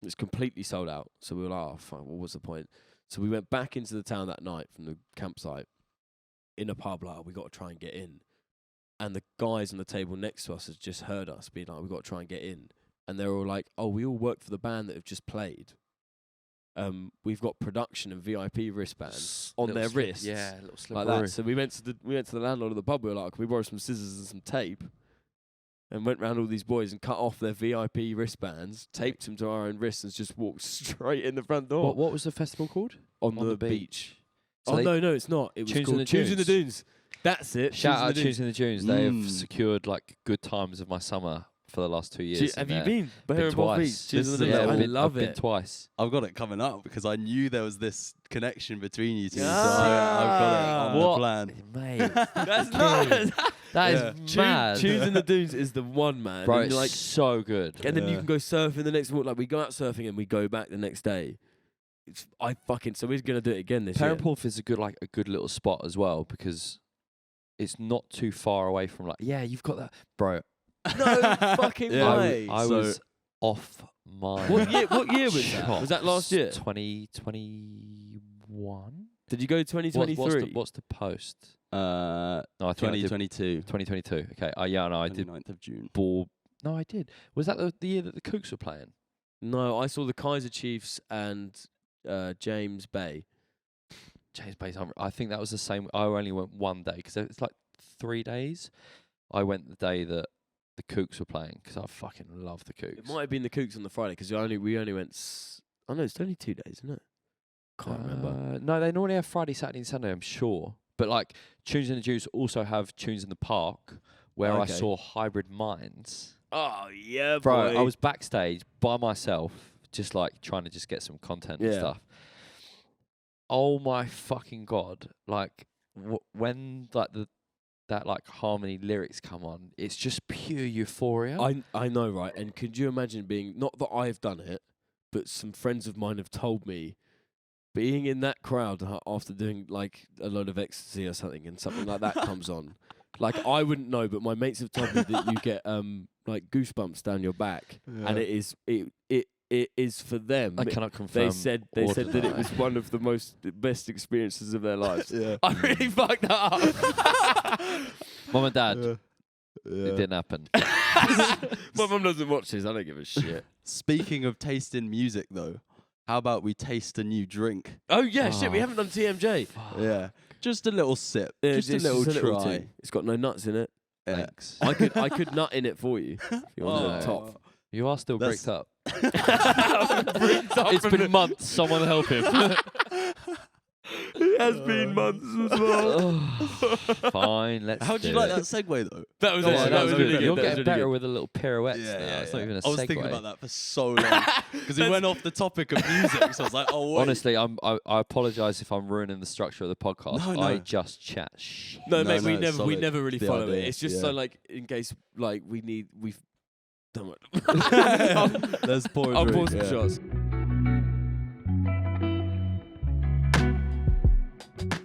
It's completely sold out. So we were like, oh, fuck, what was the point? So we went back into the town that night from the campsite in a pub, like, we got to try and get in. And the guys on the table next to us had just heard us being like, we got to try and get in. And they were all like, oh, we all work for the band that have just played. we've got production and VIP wristbands on their Little slip- wrists. Yeah, little slip Like that. So we went to the landlord of the pub. We were like, can we borrow some scissors and some tape? And went round all these boys and cut off their VIP wristbands, taped them to our own wrists, and just walked straight in the front door What was the festival called? on on the the beach. So Oh they- no, it's not. It was Tunes in called the Tunes in the Dunes. Dunes. That's it. Shout out Tunes Tunes in the Dunes. They have Mm. secured like good times of my summer for the last 2 years. Dunes. Have in you there. been? Bear in Bath twice. Beach. Tunes in the This is Dunes. I a- love I've been it. twice. I've got it coming up because I knew there was this connection between you two. So Ah. I've got it on What? the plan. Mate, That's nice. that Yeah. is mad. Tunes in the Dunes is the one, man. Bro, And it's you're like, so good. and then you Yeah. can go surfing the next week. Like we go out surfing and we go back the next day. So we're gonna do it again this year. Perranporth is a good little spot as well because it's not too far away from you've got that, bro. No fucking Yeah. way. I So- was off my. What year was that? Was that last year? 2021. Did you go 2023? What's the post? Uh, No, I think I did 2022. 2022. Okay. Yeah, no, I did. 29th of June. Ball. No, I did. Was that the year that the Kooks were playing? No, I saw the Kaiser Chiefs and James Bay. James Bay's. I think that was the same. I only went one day because it's like 3 days. I went the day that the Kooks were playing because I fucking love the Kooks. It might have been the Kooks on the Friday because we only went. Oh no, it's only 2 days, isn't it? Can't remember. No, they normally have Friday, Saturday, and Sunday. I'm sure, but like Tunes in the Juice also have Tunes in the Park, where I Okay. saw Hybrid Minds. Oh yeah, Bro, boy. I was backstage by myself, just like trying to just get some content and Yeah. stuff. Oh my fucking god! Like when like that like harmony lyrics come on, it's just pure euphoria. I know, right? And could you imagine being, not that I've done it, but some friends of mine have told me, being in that crowd after doing like a load of ecstasy or something, and something like that comes on. Like I wouldn't know, but my mates have told me that you get like goosebumps down your back, and it is for them. I cannot confirm. They said or that it deny. was one of the best experiences of their lives. Yeah. I really fucked that up. Mum and Dad. Yeah. It didn't happen. My mum doesn't watch this. I don't give a shit. Speaking of tasting music, though, how about we taste a new drink? Oh yeah, shit. We Oh, haven't done TMJ. Yeah. Just a little sip. Yeah, just a it's little just try. tea. It's got no nuts in it. Yeah. Thanks. I could nut in it for you if you want Oh. the top. You are still That's- bricked up. Bricked up It's from been months. Someone help him. It has been months as well. Fine, let's. How'd you do like it. that segue, though? That was Oh, it. that That was was good. really good. You're That was getting really better good. with the little pirouettes now. It's not even a segue. I was thinking about that for so long because we went off the topic of music, so I was like, oh, wait. Honestly, I apologise if I'm ruining the structure of the podcast. No, no. I just chat shit. No, No, mate, we no, never solid. really The follow it. idea, It's just yeah. so like in case like we've done it. Let's pour a I'll drink, pour some yeah. shots.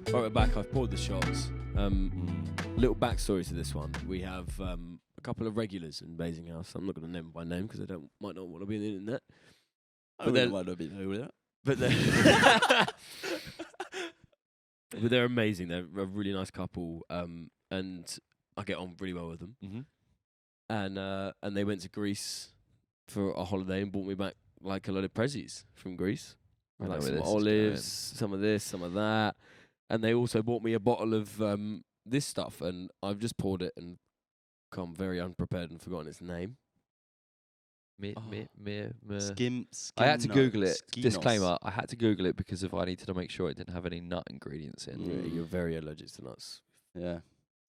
Right, we're back. I've poured the shots. Little backstory to this one. We have a couple of regulars in Basing House. I'm not going to name them by name because might not want to be on the internet. But then- might not be new with that. But but they're amazing. They're a really nice couple, and I get on really well with them. Mm-hmm. And they went to Greece for a holiday and brought me back like a load of prezzies from Greece, I know like where some this is olives, some of this, some of that, and they also bought me a bottle of this stuff, and I've just poured it and come very unprepared and forgotten its name. Skim. I had to Google it. Skinos. Disclaimer: I had to Google it because I needed to make sure it didn't have any nut ingredients in. Yeah, you're very allergic to nuts. Yeah.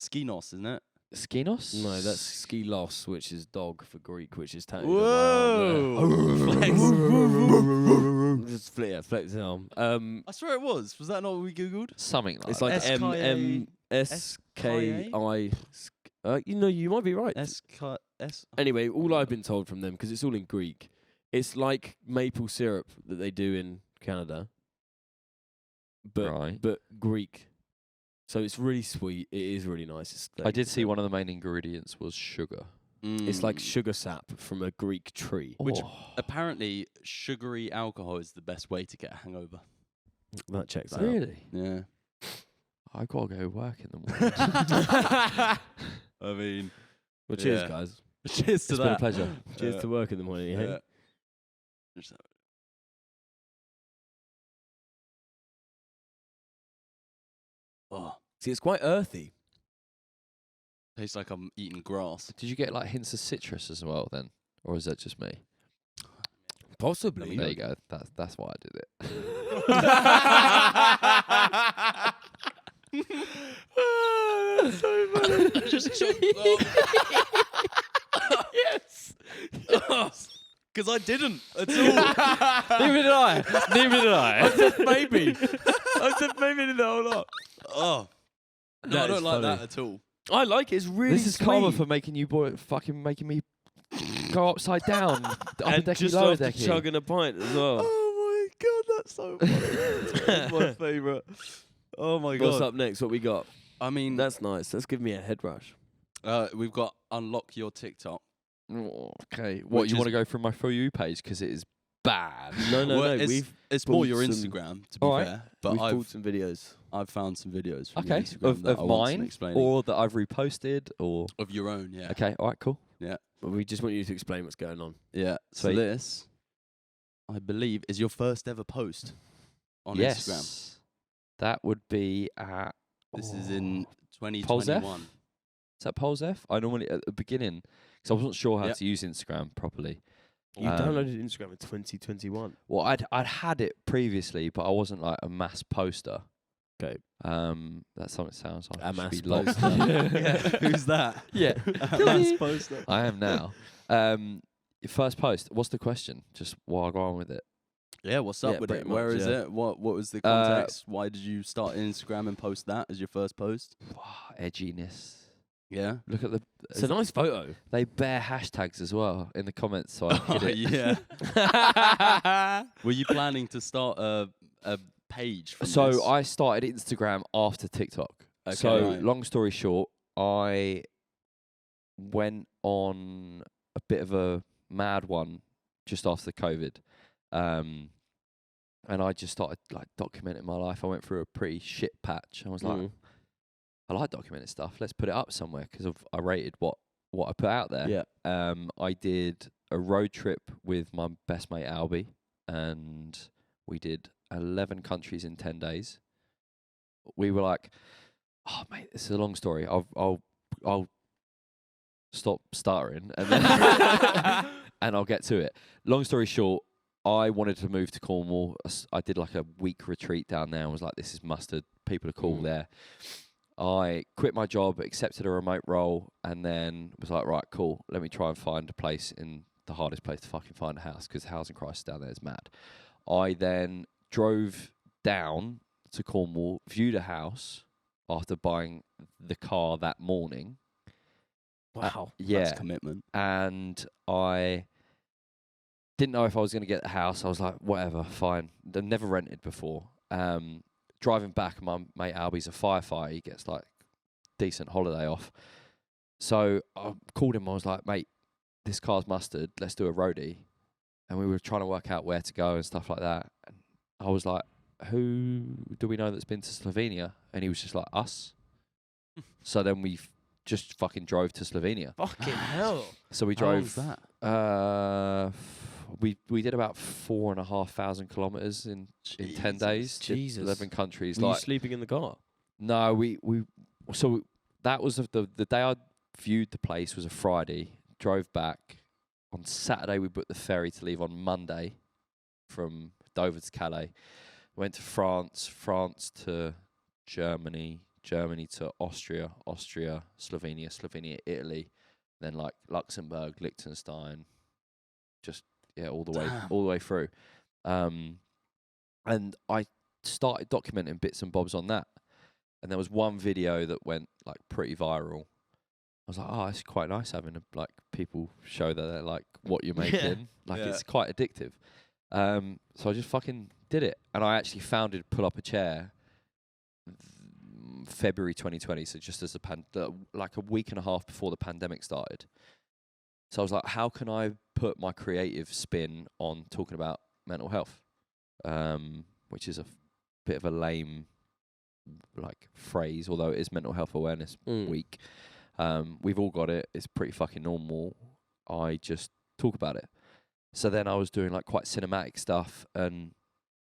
Skinos, isn't it? Skinos? No, that's skilos, which is dog for Greek, which is tattooed Whoa. on my arm there. Just flex the arm. I swear it was. Was that not what we Googled? Something like It's that. like SKI. MMSKI. You might be right. S. Anyway, all I've been told from them, because it's all in Greek, it's like maple syrup that they do in Canada, but Right. but Greek. So it's really sweet. It is really nice. It's I did see one of the main ingredients was sugar. It's like sugar sap from a Greek tree. Which- Oh. Apparently, sugary alcohol is the best way to get a hangover. That checks out. Really? Yeah. I gotta go work in the morning. I mean, Well, cheers, Yeah. guys. cheers to It's been a that. pleasure. Cheers to work in the morning. eh? Yeah. Just- Oh, See, it's quite earthy. tastes like I'm eating grass. Did you get like hints of citrus as well then, or is that just me? Possibly. There you go. That's why I did it. That's so funny. Just choked. Yes. Because I didn't at all. Neither did I. Neither did I. Maybe. I said maybe in the whole lot. Oh. No, That I is don't like that funny. at all. I like it. It's really This is sweet. karma for making you making me go upside down, upper and decky, just lower after decky. chugging a pint as well. Oh my god, that's so funny. That's my favourite. Oh my What's god. up next? What we got? I mean, That's nice. That's giving me a head rush. we've got unlock your TikTok. Oh, okay, what Which you is- want to go through my For You page because it is bad. No, no, Well, no. it's more bought your some- Instagram, to be Alright. fair. But We've I've bought some videos. I've found some videos from Okay, your Instagram that I of want some mine explaining. or that I've reposted or Of your own, yeah. okay, all right, cool. But we just want you to explain what's going on. Yeah. So Sweet. this, I believe, is your first ever post on Instagram. Yes, that would be at. This is in Pol's F? 2021. Is that Pol's F? I normally at the beginning because I wasn't sure how Yep. to use Instagram properly. You Um, downloaded Instagram in 2021. Well, I'd had it previously, but I wasn't like a mass poster. Okay. That's how it sounds like. A I should mass be locked. poster. Who's that? Yeah. Mass poster. I am now. Your first post. What's the question? Just while I go on with it. Yeah, what's up Yeah, with pretty it? Where much, is yeah. it? What was the context? Why did you start Instagram and post that as your first post? Edginess. Yeah. Look at the. It's a nice photo. They bear hashtags as well in the comments, so I hit it. yeah. Were you planning to start a page from So this? I started Instagram after TikTok. Okay, So right. long story short, I went on a bit of a mad one just after COVID, and I just started like documenting my life. I went through a pretty shit patch. I was like, Mm. I like documenting stuff. Let's put it up somewhere because I rated what I put out there. Yeah. I did a road trip with my best mate Albie, and we did 11 countries in 10 days. We were like, oh mate, this is a long story. I'll stop stuttering and then and I'll get to it. Long story short, I wanted to move to Cornwall. I did like a week retreat down there and was like, this is mustard. People are cool there. I quit my job, accepted a remote role, and then was like, right, cool. Let me try and find a place in the hardest place to fucking find a house because the housing crisis down there is mad. I then drove down to Cornwall, viewed a house after buying the car that morning. Wow. Yeah. That's commitment. And I didn't know if I was going to get the house. I was like, whatever, fine. I've never rented before. Driving back, my mate Albie's a firefighter. He gets like decent holiday off. So I called him. I was like, mate, this car's mustard. Let's do a roadie. And we were trying to work out where to go and stuff like that. And I was like, who do we know that's been to Slovenia? And he was just like, us. So then we just fucking drove to Slovenia. Fucking hell. So we How long drove. was that? We did about 4,500 kilometers in 10 days. Did Jesus. 11 countries. Were you Like sleeping in the car? no, so that was the day I viewed the place was a Friday. Drove back on Saturday. We booked the ferry to leave on Monday from Dover to Calais. Went to France, France to Germany, Germany to Austria, Austria, Slovenia, Slovenia, Italy, then like Luxembourg, Liechtenstein, just all the Damn. way through. And I started documenting bits and bobs on that. And there was one video that went like pretty viral. I was like, oh, it's quite nice having like people show that they're like what you're making. Like Yeah. it's quite addictive. So I just fucking did it. And I actually founded Pull Up a Chair February 2020. So just as like a week and a half before the pandemic started. So I was like, how can I put my creative spin on talking about mental health? Which is a bit of a lame like phrase, although it is Mental Health Awareness Week. We've all got it. It's pretty fucking normal. I just talk about it. So then I was doing like quite cinematic stuff, and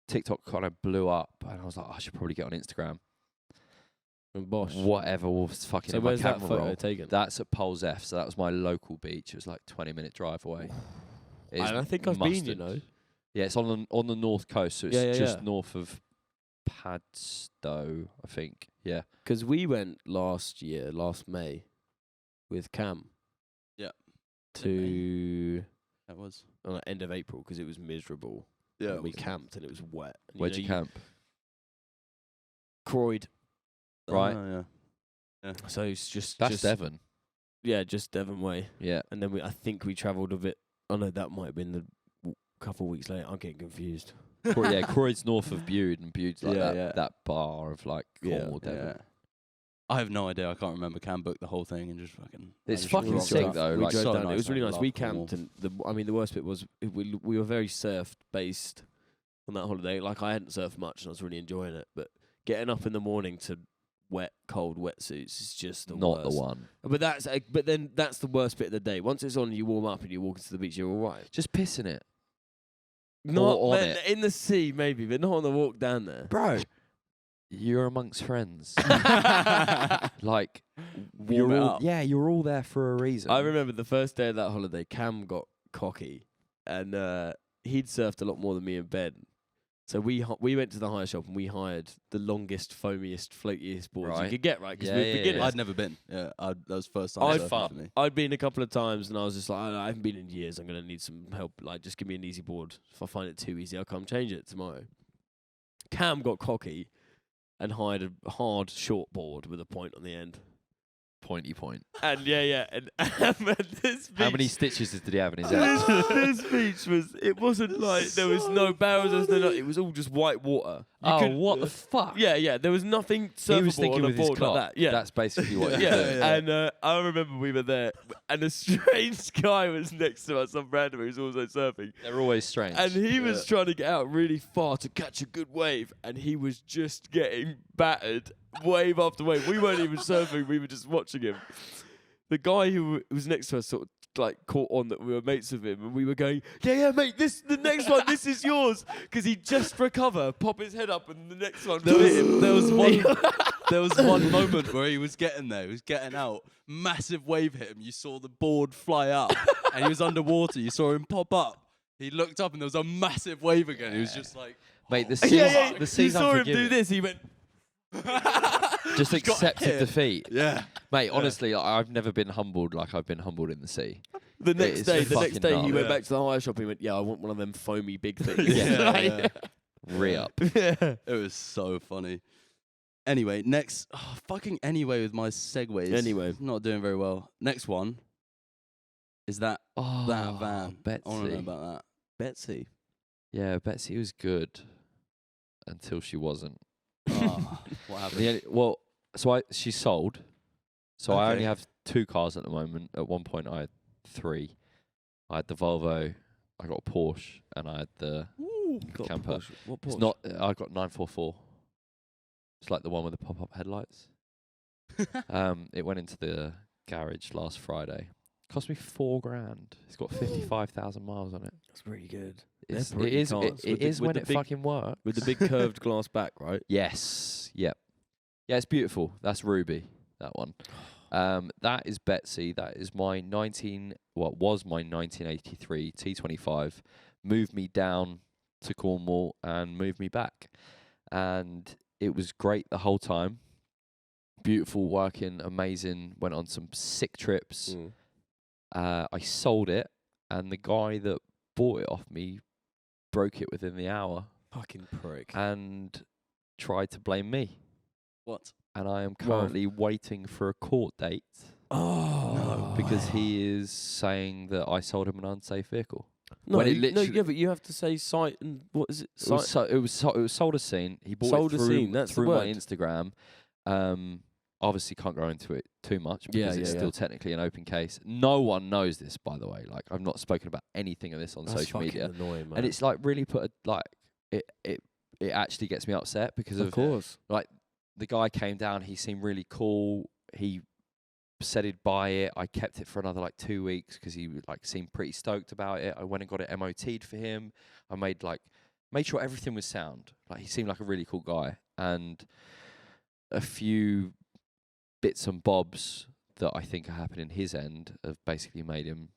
TikTok kind of blew up, and I was like, I should probably get on Instagram. And Bosch. whatever was fucking So in my where's that camera photo roll. taken? That's at Poles F, so that was my local beach. It was like 20-minute drive away. It's I think I've been, you mustard. know. Yeah, it's on the north coast, so it's Yeah, yeah, just yeah. north of Padstow, I think. Yeah. Because we went last May, with Cam. Yeah. To That was. end of April because it was miserable. Yeah. And we camped and it was wet. And Where'd you camp? Croyd. Right. Oh, yeah. So it's just That's Devon. Yeah, just Devon way. Yeah. And then I think we travelled a bit. Oh no, that might have been the couple of weeks later. I'm getting confused. Yeah, Croyd's north of Bude, and Bude's like Yeah, that, yeah. that bar of like Yeah, Cornwall, Devon. Yeah. I have no idea. I can't remember. Cam booked the whole thing and just fucking. It's I just fucking rocked sick up. though. We Like, drove so down. nice, It was really man. nice. Love We Cornwall. camped, and the worst bit was we were very surf based on that holiday. Like I hadn't surfed much, and I was really enjoying it. But getting up in the morning to cold wetsuits is just the not worst. the one. But then that's the worst bit of the day. Once it's on, and you warm up and you walk into the beach. You're all right. Just pissing it, Not on man, it. in the sea, maybe, but not on the walk down there. bro. You're amongst friends. Like Warm you're it all, up. yeah, you're all there for a reason. I remember the first day of that holiday, Cam got cocky, and he'd surfed a lot more than me in bed. So we went to the hire shop and we hired the longest, foamiest, floatiest boards you Right. could get, right? Because Yeah, we're yeah, beginners. yeah. I'd never been. Yeah, that was the first time. I'd surfing fun. for me. I'd been a couple of times and I was just like, I haven't been in years. I'm going to need some help. Like, just give me an easy board. If I find it too easy, I'll come change it tomorrow. Cam got cocky and hired a hard short board with a point on the end. Pointy point. And and this How many beach- stitches did he have in his head? this beach it wasn't like there was no barrels, there was no nothing. It was all just white water. You Oh, couldn't- what the fuck? Yeah, there was nothing He was surfable thinking on a with his board clock. like that. Yeah. That's basically what he yeah. was doing. Yeah. And I remember we were there, and a strange guy was next to us, some random who was also surfing, They're always strange. and he was Yeah. trying to get out really far to catch a good wave, and he was just getting battered wave after wave. We weren't even surfing; we were just watching him. The guy who was next to us sort of like caught on that we were mates with him, and we were going, yeah, mate, the next one, this is yours, because he'd just recover, pop his head up, and the next one. There hit him. was one moment where he was getting there. He was getting out. Massive wave hit him. You saw the board fly up, and he was underwater. You saw him pop up. He looked up, and there was a massive wave again. He was just like, Mate, the Yeah, the you sea's saw him do unforgiving. this. He went. Just Got accepted hit. defeat. yeah. Mate, honestly, I've never been humbled like I've been humbled in the sea. The next is day, he fucking went nuts. back to the hire shop. He went, yeah, I want one of them foamy big things. Yeah. Re-up. Yeah. It was so funny. Anyway, next. Oh, fucking anyway with my segues. Anyway. Not doing very well. Next one is that Oh, van. Betsy. I want to know about that. Betsy. Yeah, Betsy was good until she wasn't. Oh, what happened? She sold. So I only Okay. have 2 cars at the moment. At one point, I had 3. I had the Volvo, I got a Porsche, and I had the. Got a Camper. Porsche. What Porsche? It's not. I got 944. It's like the one with the pop-up headlights. It went into the garage last Friday. Cost me $4,000. It's got 55,000 miles on it. That's really good. It's, They're it pretty is. cars. It With the- is with when the it big- fucking works. With the big curved glass back, right? Yes. Yep. Yeah, it's beautiful. That's Ruby. That one. That is Betsy. That is my was my 1983 T25. Moved me down to Cornwall and moved me back, and it was great the whole time. Beautiful, working, amazing. Went on some sick trips. I sold it, and the guy that bought it off me broke it within the hour Fucking prick. and tried to blame me. What? And I am Well- currently waiting for a court date Oh. because he is saying that I sold him an unsafe vehicle. No, when it no, literally- yeah, but you have to say site and what is it? It was, Site. it was sold as seen. He bought Sold it as through, seen, that's the through my word. Instagram. Obviously can't go into it too much Yeah, because it's yeah, still yeah. technically an open case. No one knows this, by the way. Like, I've not spoken about anything of this on That's social fucking media, annoying, man. and it's like really it actually gets me upset because of course. the guy came down. He seemed really cool. He said he'd buy it. I kept it for another like 2 weeks because he seemed pretty stoked about it. I went and got it MOT'd for him. I made sure everything was sound. Like, he seemed like a really cool guy. And a few bits and bobs that I think are happening his end have basically made him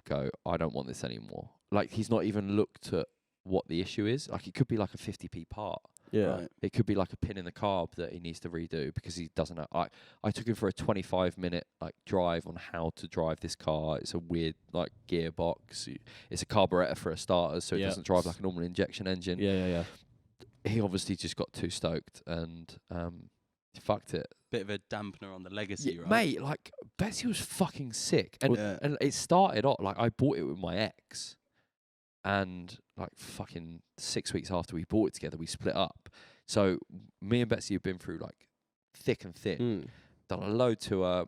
go, I don't want this anymore. Like, he's not even looked at what the issue is. Like, it could be like a 50p part. Yeah. Right. It could be like a pin in the carb that he needs to redo because he doesn't know. I took him for a 25-minute like drive on how to drive this car. It's a weird like gearbox. It's a carburetor for a starter, so it doesn't drive like a normal injection engine. Yeah. He obviously just got too stoked and fucked it. Bit of a dampener on the legacy, Yeah, right? mate, like Betsy was fucking sick, and Yeah. and it started off like I bought it with my ex, and like fucking 6 weeks after we bought it together, we split up. So me and Betsy have been through like thick and thin. Done a load to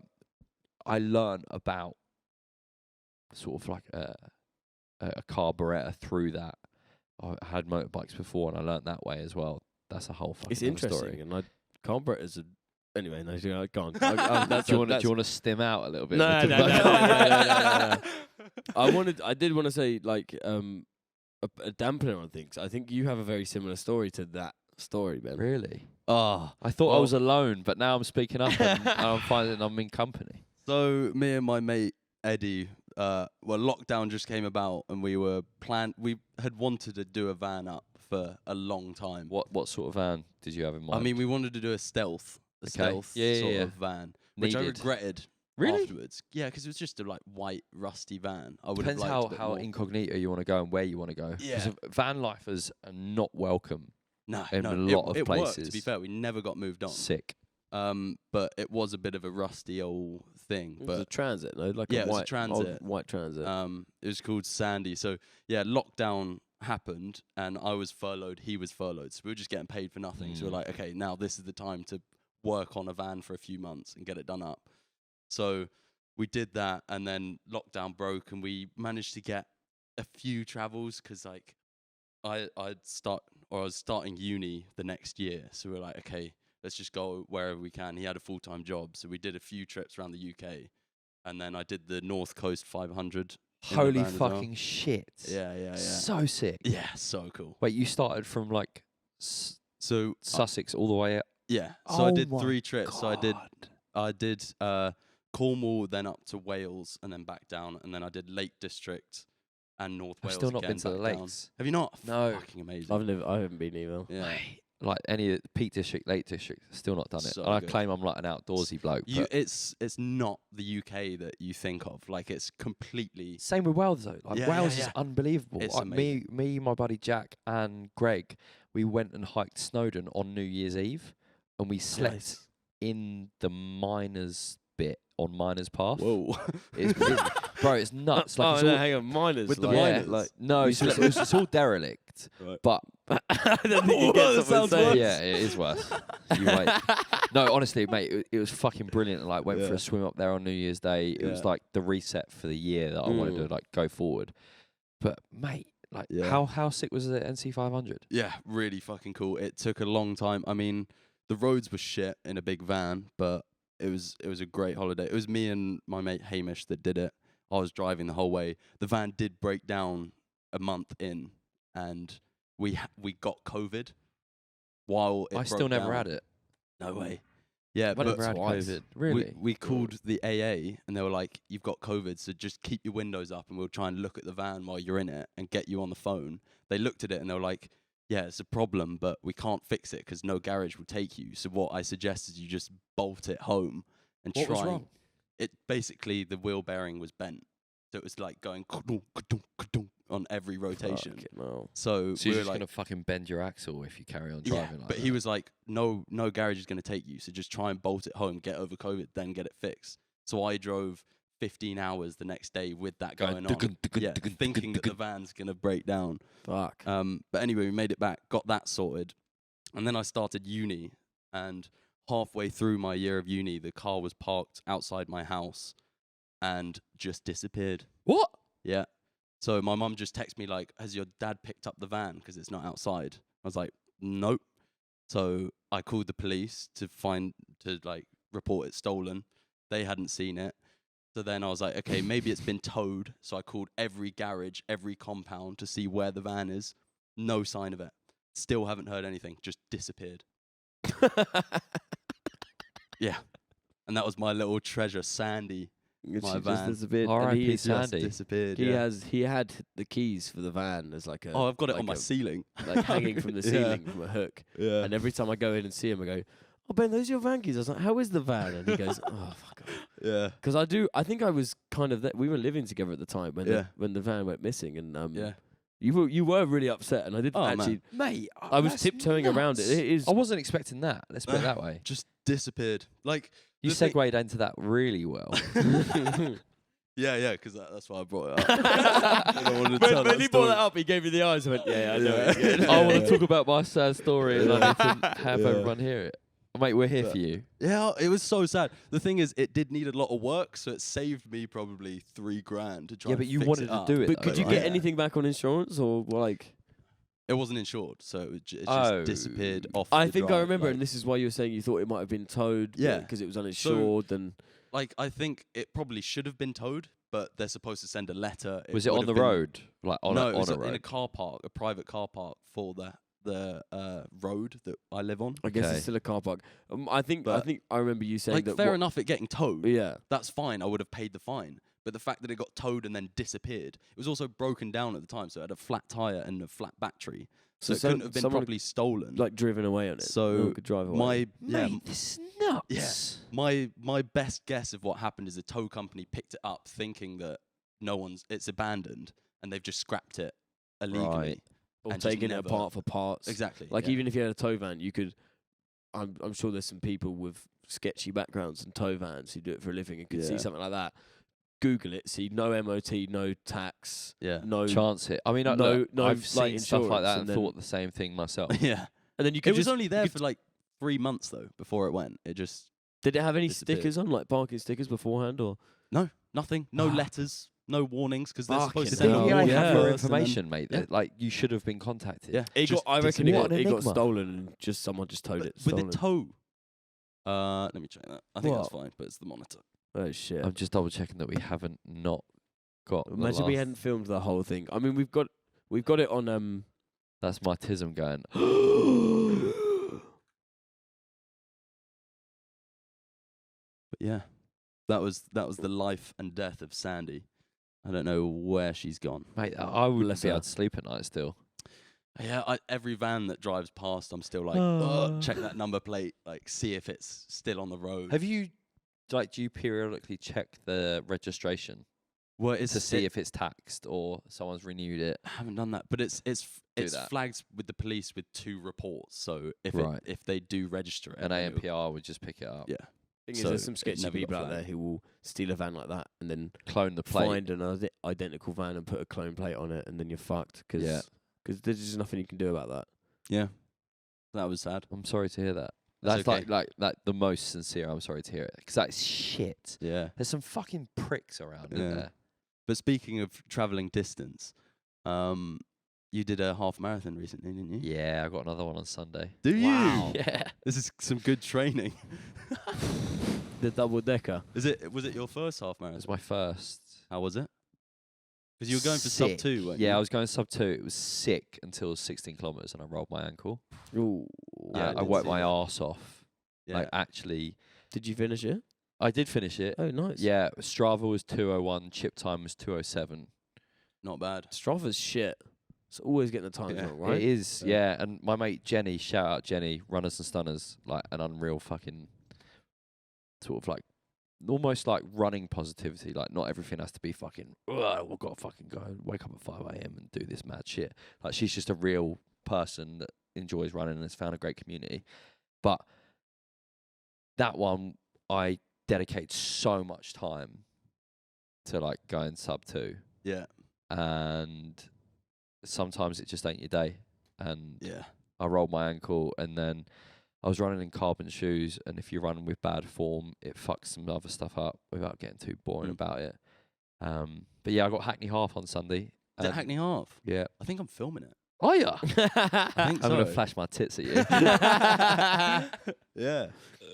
I learned about sort of like a carburetor through that. I had motorbikes before, and I learnt that way as well. That's a whole fucking It's other interesting, story. and carburetors are. Anyway, no, go on. Do you want to stim out a little bit? No. Because I did want to say like a dampener on things. I think you have a very similar story to that story, Ben. Really? Oh, I thought I well- was alone, but now I'm speaking up and I'm finding I'm in company. So me and my mate Eddie, lockdown just came about, and we had wanted to do a van up for a long time. What sort of van did you have in mind? I mean, we wanted to do a stealth Yeah, sort yeah. of van, which I Needed. regretted Really? afterwards. Yeah, because it was just a like white rusty van. I would Depends have liked a bit how more. incognito you want to go and where you want to go. 'Cause Yeah. van lifers are not welcome. No, in no, a lot of it worked, to places. be fair, we never got moved on. Sick. But it was a bit of a rusty old thing. It was a But transit, no? Like Yeah, a it was a white transit. old white transit. it was called Sandy. So yeah, lockdown happened, and I was furloughed. He was furloughed. So we were just getting paid for nothing. So we're like, okay, now this is the time to work on a van for a few months and get it done up. So we did that, and then lockdown broke, and we managed to get a few travels because like I was starting uni the next year. So we were like, okay, let's just go wherever we can. He had a full-time job, so we did a few trips around the UK, and then I did the North Coast 500. in the Holy van as well. fucking shit. Yeah. So sick. Yeah, so cool. Wait, you started from like So Sussex all the way up? yeah, so I Oh did my 3 trips. So God. I did Cornwall, then up to Wales, and then back down, and then I did Lake District and North I've Wales. still not again, been to the back down. lakes. Have you not? No. Fucking amazing. I haven't been either. Yeah. Mate, like any Peak District, Lake District, still not done it. So and I good. claim I'm like an outdoorsy bloke. You, But it's not the UK that you think of. Like it's completely. same with Wales though. Like Yeah, Wales yeah, is yeah. unbelievable. It's Like, me, my buddy Jack and Greg, we went and hiked Snowdon on New Year's Eve, and we slept Nice. in the miners bit on Miners Path. Whoa. Bro, it's nuts. Like it's all, hang on, miners. With the like, miners? Like no, You it's, it's all derelict. Right. But I don't think you Whoa, get that someone sounds saying- worse. yeah, it is worse. You wait. No, honestly, mate, it was fucking brilliant. Like, went for Yeah. a swim up there on New Year's Day. It was Yeah. like the reset for the year that I wanted to like go forward. But mate, like, Yeah. how sick was the NC 500? Yeah, really fucking cool. It took a long time. I mean, the roads were shit in a big van, but it was a great holiday. It was me and my mate Hamish that did it. I was driving the whole way. The van did break down a month in, and we got COVID while it I still broke never down. had it. No way. Yeah, I but never had twice. COVID. Really? we called the AA, and they were like, "You've got COVID, so just keep your windows up, and we'll try and look at the van while you're in it and get you on the phone." They looked at it and they were like, "Yeah, it's a problem, but we can't fix it because no garage will take you. So what I suggest is you just bolt it home and What try." was wrong? It basically the wheel bearing was bent, so it was like going ka-dunk, ka-dunk, ka-dunk on every rotation. Fucking hell. So So we you're were just like, gonna fucking bend your axle if you carry on yeah, driving like but that. he was like, no garage is going to take you. So just try and bolt it home, get over COVID, then get it fixed. So I drove 15 hours the next day with that going on. Yeah, thinking that the van's going to break down. Fuck. But anyway, we made it back, got that sorted. And then I started uni. And halfway through my year of uni, the car was parked outside my house and just disappeared. What? Yeah. So my mum just texted me like, "Has your dad picked up the van because it's not outside?" I was like, "Nope." So I called the police to report it stolen. They hadn't seen it. So then I was like, "Okay, maybe it's been towed." So I called every garage, every compound to see where the van is. No sign of it. Still haven't heard anything. Just disappeared. Yeah. And that was my little treasure, Sandy. She My just van. disappeared. And R.I.P. he, Just Sandy. disappeared. he yeah. had the keys for the van as like a. Oh, I've got it on like my a- ceiling. like hanging from the Yeah. ceiling from a hook. Yeah. And every time I go in and see him, I go, "Oh Ben, those are your van keys." I was like, "How is the van?" And he goes, "Oh fuck." Yeah. Because I think I was kind of we were living together at the time when Yeah. when the van went missing, and Yeah. you were really upset, and I didn't Oh, man. actually. Mate, I was tiptoeing around it. It is. I wasn't expecting that. Let's put it that way. Just disappeared. Like You the thing- segued into that really well. Yeah, because that's why I brought it up. I don't want to tell when he that brought story. that up, he gave me the eyes. I went, "Yeah, I know." Yeah. It's good. I want to talk about my sad story, and I need to have Yeah. everyone hear it. Mate, we're here But- for you. Yeah, it was so sad. The thing is, it did need a lot of work, so it saved me probably $3,000 to try. Yeah, and but you fix wanted it to up. do it. But though, could you right? get anything back on insurance or like? It wasn't insured, so it just Oh. disappeared off. I the think I drive, remember, like- and this is why you were saying you thought it might have been towed. Yeah. because it was uninsured. And like I think it probably should have been towed, but they're supposed to send a letter. Was it would on the have been- road? Like on No, a, it was on a in a road? car park, a private car park for the road that I live on. I guess Okay. it's still a car park. I think But- I remember you saying Like that. fair enough, it getting towed. Yeah. That's fine. I would have paid the fine. But the fact that it got towed and then disappeared, it was also broken down at the time, so it had a flat tire and a flat battery, so it some- couldn't have been someone properly stolen. like driven away on it. So No one could drive away. my yeah, Mate, this is nuts. my best guess of what happened is the tow company picked it up thinking that it's abandoned and they've just scrapped it illegally. Right. or and just taking it never- apart for parts. Exactly. Like yeah. even if you had a tow van, you could. I'm sure there's some people with sketchy backgrounds and tow vans who do it for a living and could see Yeah. something like that. Google it, see no MOT, no tax, yeah. no. Chance it. I mean, No- no, I've like, seen stuff like insurance that and and then- thought the same thing myself. yeah. And then you It could was just. only there could- for like 3 months though before it went. It just Did it have any disappeared. stickers on, like parking stickers beforehand, or? nothing, no letters, no warnings because they're Fucking supposed to The send hell. it DVA on yeah. have your first and then- information, mate. Yeah. that, Like you should have been contacted. Yeah. It just got, I reckon it disappeared. got, it got Enigma. stolen and just someone just towed it. with stolen. the tow. Let me check that. I think that's What? fine, but it's the monitor. Oh shit! I'm just double checking that we haven't not got. the Imagine we last- hadn't filmed the whole thing. I mean, we've got it on. That's my tism going. But yeah, that was the life and death of Sandy. I don't know where she's gone. Mate, I wouldn't Bless be her. able to sleep at night still. Yeah, every van that drives past, I'm still like, check that number plate, like see if it's still on the road. Have you, do you periodically check the registration well, it's to see if it's taxed or someone's renewed it? I haven't done that, but it's that. flagged with the police with 2 reports. So if Right. if they do register it, An then it'll- ANPR would just pick it up. yeah, Thing is, So there's some it sketchy never got people out there flagged. who will steal a van like that and then Clone the plate. find an identical van and put a clone plate on it, and then you're fucked because Yeah. there's just nothing you can do about that. yeah, that was sad. I'm sorry to hear that. That's That's okay. like the most sincere. I'm sorry to hear it because that's shit. Yeah, There's some fucking pricks around, isn't Yeah. there? but speaking of traveling distance, you did a half marathon recently, didn't you? Yeah, I got another one on Sunday. Do you? Wow. Yeah. This is some good training. The double decker. Was it your first half It was marathon? my first. How was it? Because you were going for sub Sick. 2, weren't Yeah, you? I was going sub 2. It was sick until 16 kilometers and I rolled my ankle. Ooh. Yeah, I I did worked see my that. arse off. Yeah. Like actually, Did you finish it? I did finish it. Oh, nice. Yeah, Strava was 2:01. Chip time was 2:07. Not bad. Strava's shit. It's always getting the times Yeah. wrong, right? It is, Yeah. yeah. And my mate Jenny, shout out Jenny, Runners and Stunners, like an unreal fucking sort of like almost like running positivity. Like not everything has to be fucking. We've got to fucking go and wake up at 5 a.m. and do this mad shit. Like she's just a real person that enjoys running and has found a great community. But that one, I dedicate so much time to like going sub 2, Yeah. and sometimes it just ain't your day. And Yeah. I rolled my ankle, and then I was running in carbon shoes, and if you run with bad form, it fucks some other stuff up without getting too boring Mm. about it. But yeah, I got Hackney Half on Sunday. Is it and- Hackney Half? Yeah. I think I'm filming it. Oh yeah. I think I'm gonna so. flash my tits at you. Yeah.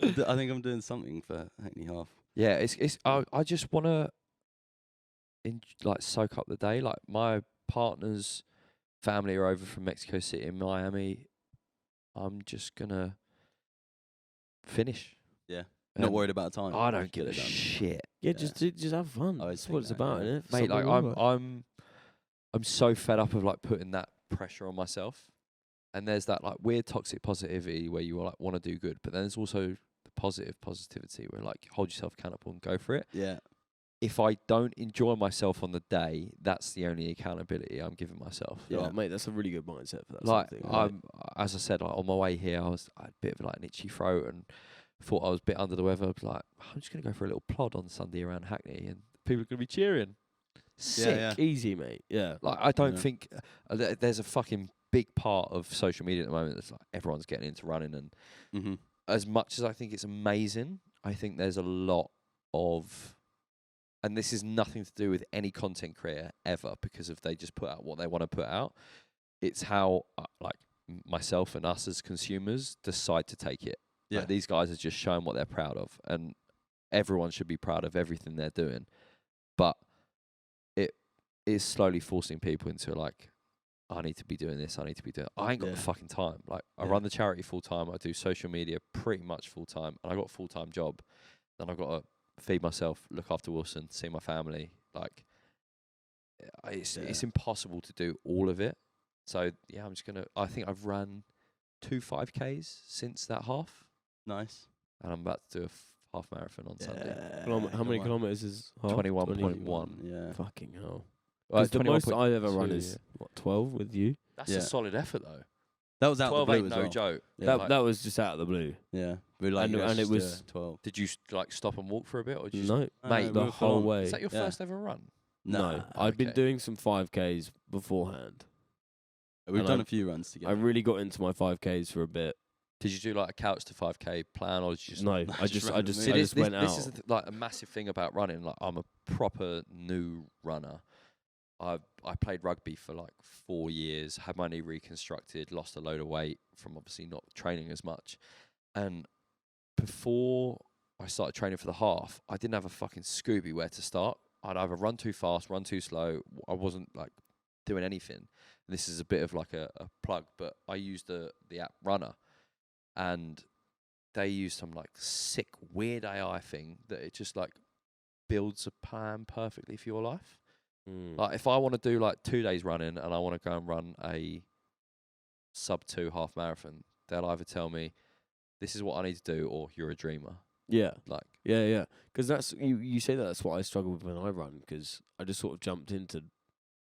I think I'm doing something for Hackney Half. Yeah, it's. I just wanna, like soak up the day. Like my partner's family are over from Mexico City in Miami. I'm just gonna finish. Yeah. Not And worried about time. I Just don't give get a it done. shit, Yeah, Yeah. just have fun. I always That's what it's think that, about, yeah. innit? For mate. some Like people, I'm so fed up of like putting that pressure on myself. And there's that like weird toxic positivity where you like want to do good, but then there's also the positivity where like hold yourself accountable and go for it. Yeah. If I don't enjoy myself on the day, that's the only accountability I'm giving myself. Yeah, Yeah. mate, that's a really good mindset for that Like sort of thing. Right? as I said, like on my way here, I had a bit of like an itchy throat and thought I was a bit under the weather. I was like, I'm just gonna go for a little plod on Sunday around Hackney, and people are gonna be cheering. Sick. yeah. Easy, mate. Yeah. Like I don't Yeah. think there's a fucking big part of social media at the moment that's like everyone's getting into running, and Mm-hmm. as much as I think it's amazing, I think there's a lot of, and this is nothing to do with any content creator ever, because if they just put out what they want to put out, it's how like myself and us as consumers decide to take it. Yeah. Like, these guys are just showing what they're proud of, and everyone should be proud of everything they're doing, but it is slowly forcing people into like, I need to be doing this, I need to be doing. I ain't got the Yeah. fucking time. Like I Yeah. run the charity full time, I do social media pretty much full time, and I got a full time job. Then I've got to feed myself, look after Wilson, see my family. Like it's impossible to do all of it. So yeah, I'm just gonna. I think I've run 2 5Ks since that half, Nice. and I'm about to do a half marathon on Sunday. How many kilometers is half? 21.1. Yeah. Fucking hell. Well, Because the most I've ever 21.2, run is yeah. what, 12 with you. That's Yeah. a solid effort though. That was out of the 12 blue ain't as no well. joke. Yeah. That was just out of the blue. Yeah. We like And- you guys and it just do was- 12. Did you like stop and walk for a bit, or did you? No, Mate, we the were full whole on. way. Is that your Yeah. first ever run? No, Nah. I've been Okay. doing some 5Ks beforehand. We've and done I- a few runs I together. really got into my 5Ks for a bit. Did you do like a couch to 5K plan, or did you just No, just I just randomly. See, I this, just this, went this out. is like a massive thing about running. Like I'm a proper new runner. I played rugby for like 4 years, had my knee reconstructed, lost a load of weight from obviously not training as much. And before I started training for the half, I didn't have a fucking Scooby where to start. I'd either run too fast, run too slow. I wasn't like doing anything. This is a bit of like a plug, but I used the app Runner, and they use some like sick weird AI thing that it just like builds a plan perfectly for your life. Mm. Like if I want to do like 2 days running and I want to go and run a sub-2 half marathon, they'll either tell me this is what I need to do, or you're a dreamer. Yeah, Like yeah. Because that's you say that's what I struggle with when I run, because I just sort of jumped into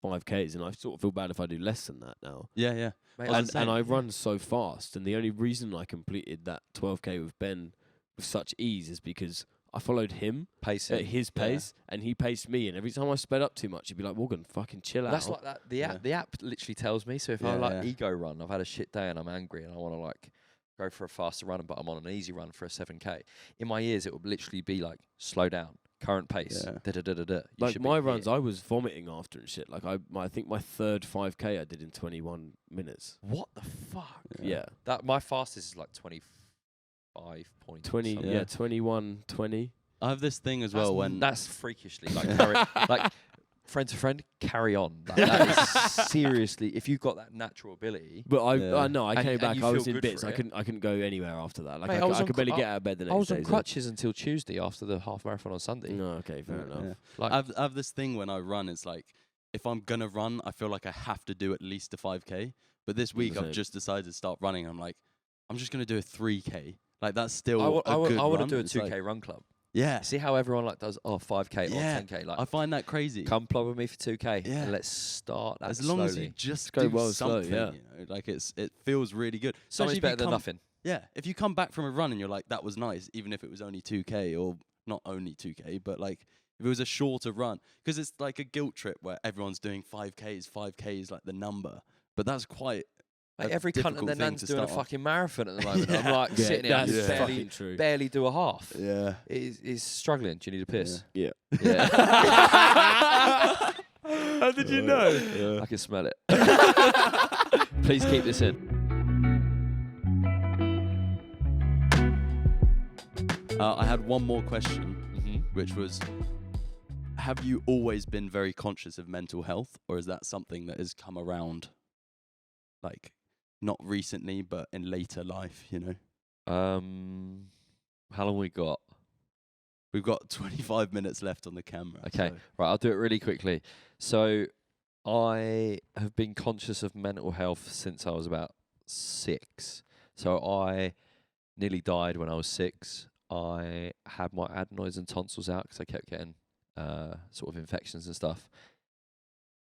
5Ks, and I sort of feel bad if I do less than that now. Yeah, yeah. mate, I was And the same, I yeah. run so fast, and the only reason I completed that 12K with Ben with such ease is because I followed him pacing. at his Yeah. pace, and he paced me. And every time I sped up too much, he'd be like, "Morgan, fucking chill out." That's like that. The Yeah. app, the app literally tells me. So if I Yeah, like yeah. ego run, I've had a shit day and I'm angry and I want to like go for a faster run, but I'm on an easy run for a 7K. In my ears, it would literally be like, slow down, current pace. Yeah. Da da da da da. You Like should be my here. runs, I was vomiting after and shit. Like I think my third 5K I did in 21 minutes. What the fuck? Yeah, That my fastest is like 25 point 20. something. Yeah, 21:20. I have this thing as That's, well when that's freakishly like like friend to friend, carry on. Like, that is seriously, if you've got that natural ability. But Yeah. I know I And- came and back. you I was feel in good bits. for I it. couldn't go anywhere after that. Like Mate, I could barely I- get out of bed the next I was day. on so- crutches until Tuesday after the half marathon on Sunday. No, okay, fair enough. Yeah. Like, I have this thing when I run. It's like if I'm gonna run, I feel like I have to do at least a 5K. But this week same. I've just decided to start running. I'm like, I'm just gonna do a 3K. Like that's still I a good want to run. do a It's 2K like- run club. Yeah, See how everyone like does 5K Yeah. or 10K. Like, I find that crazy. come plug with me for 2K. Yeah. And let's start that As long as you slowly. just Go do well slow, something, yeah. you know, like it feels really good. Something's Especially if better you than come- nothing. Yeah, if you come back from a run and you're like, that was nice, even if it was only 2K or not only 2K, but like if it was a shorter run, because it's like a guilt trip where everyone's doing 5Ks. 5K is like the number, but that's quite. Mate, a every cunt difficult and their thing nan's to doing a start off. fucking marathon at the moment. I'm like Yeah, sitting here, I that's just Yeah. fucking true. barely do a half. Yeah. He's struggling. Do you need a piss? Yeah. Yeah. How did you know? I can smell it. Please keep this in. I had one more question, Mm-hmm. which was, have you always been very conscious of mental health, or is that something that has come around, like, not recently, but in later life, you know? How long we got? We've got 25 minutes left on the camera. Okay, so- right, I'll do it really quickly. So I have been conscious of mental health since I was about 6. So I nearly died when I was 6. I had my adenoids and tonsils out because I kept getting sort of infections and stuff.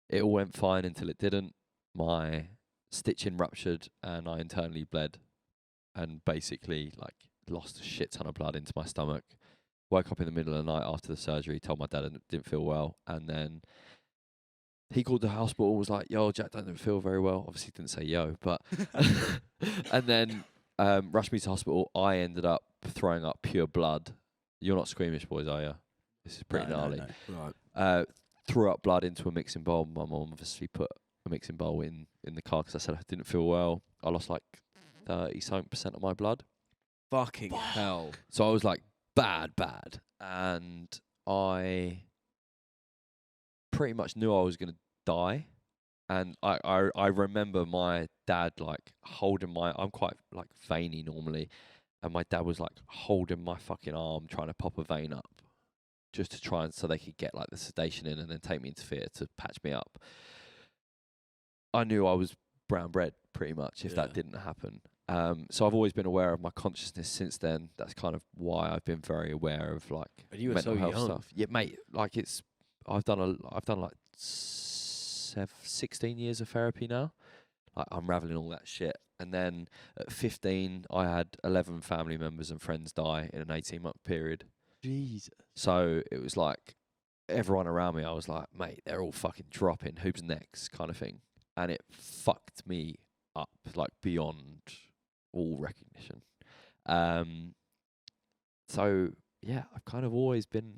It all went fine until it didn't. My stitching ruptured and I internally bled and basically like lost a shit ton of blood into my stomach. Woke up in the middle of the night after the surgery, told my dad I didn't feel well, and then he called the hospital, was like, "Yo, Jack doesn't feel very well." Obviously didn't say yo, but and then rushed me to hospital. I ended up throwing up pure blood. You're not squeamish, boys, are you? This is pretty gnarly. No. Right. Threw up blood into a mixing bowl. My mum obviously put a mixing bowl in the car because I said I didn't feel well. I lost like 30-something% of my blood. Fucking hell. So I was like bad. And I pretty much knew I was going to die. And I remember my dad like holding I'm quite like veiny normally. And my dad was like holding my fucking arm, trying to pop a vein up just to try and so they could get like the sedation in and then take me into theatre to patch me up. I knew I was brown bread pretty much if that didn't happen. So I've always been aware of my consciousness since then. That's kind of why I've been very aware of like And you were mental so health young. stuff. Yeah, mate. Like I've done like 16 years of therapy now. Like unraveling all that shit. And then at 15, I had 11 family members and friends die in an 18-month period. Jesus. So it was like everyone around me, I was like, mate, they're all fucking dropping. Who's next? Kind of thing. And it fucked me up like beyond all recognition. So yeah, I've kind of always been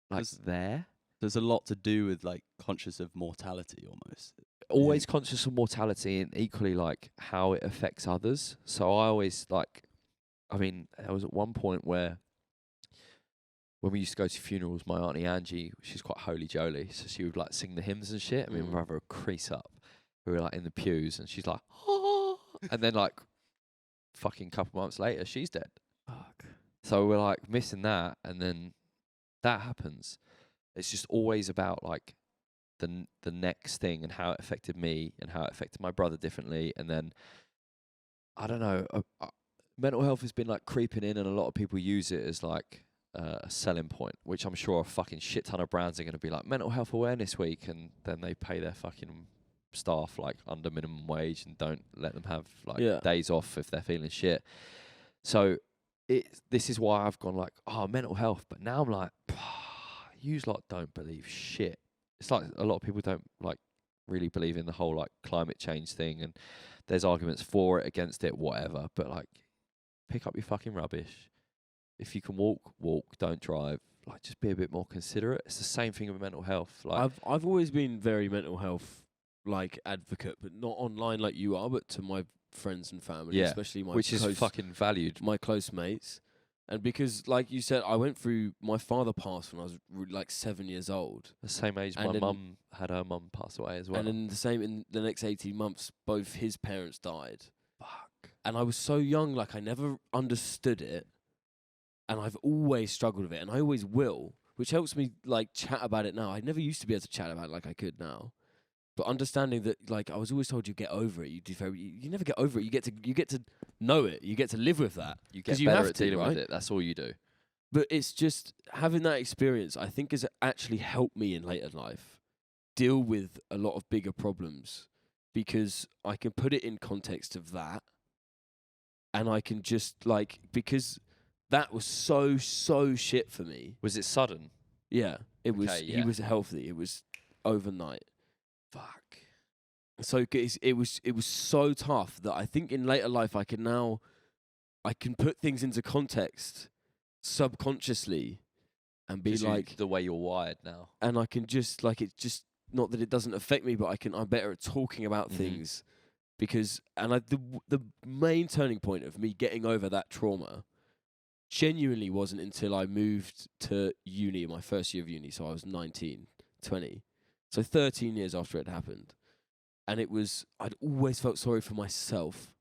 like there. There's a lot to do with like conscious of mortality almost. Always conscious of mortality and equally like how it affects others. So I always like, I mean, there was at one point where when we used to go to funerals, my auntie Angie, she's quite holy jolly, so she would like sing the hymns and shit. And me and my brother would crease up. We were like in the pews, and she's like, oh, and then like, fucking couple months later, she's dead. Fuck. So we're like missing that, and then that happens. It's just always about like the next thing and how it affected me and how it affected my brother differently. And then I don't know, mental health has been like creeping in, and a lot of people use it as like a selling point, which I'm sure a fucking shit ton of brands are going to be like Mental Health Awareness Week, and then they pay their fucking staff like under minimum wage and don't let them have like days off if they're feeling shit. So this is why I've gone like, oh, mental health, but now I'm like, you lot don't believe shit. It's like a lot of people don't like really believe in the whole like climate change thing, and there's arguments for it, against it, whatever, but like pick up your fucking rubbish. If you can walk, don't drive. Like just be a bit more considerate. It's the same thing with mental health. Like I've always been very mental health like advocate, but not online like you are, but to my friends and family, especially my which is fucking valued. My close mates. And because, like you said, I went through, my father passed when I was like 7 years old. The same age And my then- mum had her mum pass away as well. And in the next 18 months, both his parents died. Fuck. And I was so young, like I never understood it. And I've always struggled with it, and I always will, which helps me like chat about it now. I never used to be able to chat about it like I could now. But understanding that, like, I was always told you get over it. You never get over it. You get to know it. You get to live with that. You get 'Cause you better have at to, dealing right? with it. That's all you do. But it's just having that experience, I think, has actually helped me in later life deal with a lot of bigger problems, because I can put it in context of that, and I can just like, because that was so shit for me. Was it sudden? Yeah, it was. Okay, He yeah. was healthy. It was overnight. Fuck. So it was so tough that I think in later life I can put things into context subconsciously and be like, the way you're wired now. and I can just like, it's just not that it doesn't affect me, but I'm better at talking about Mhm. things, because the main turning point of me getting over that trauma genuinely wasn't until I moved to uni, my first year of uni, so I was 19, 20. So 13 years after it happened. And I'd always felt sorry for myself,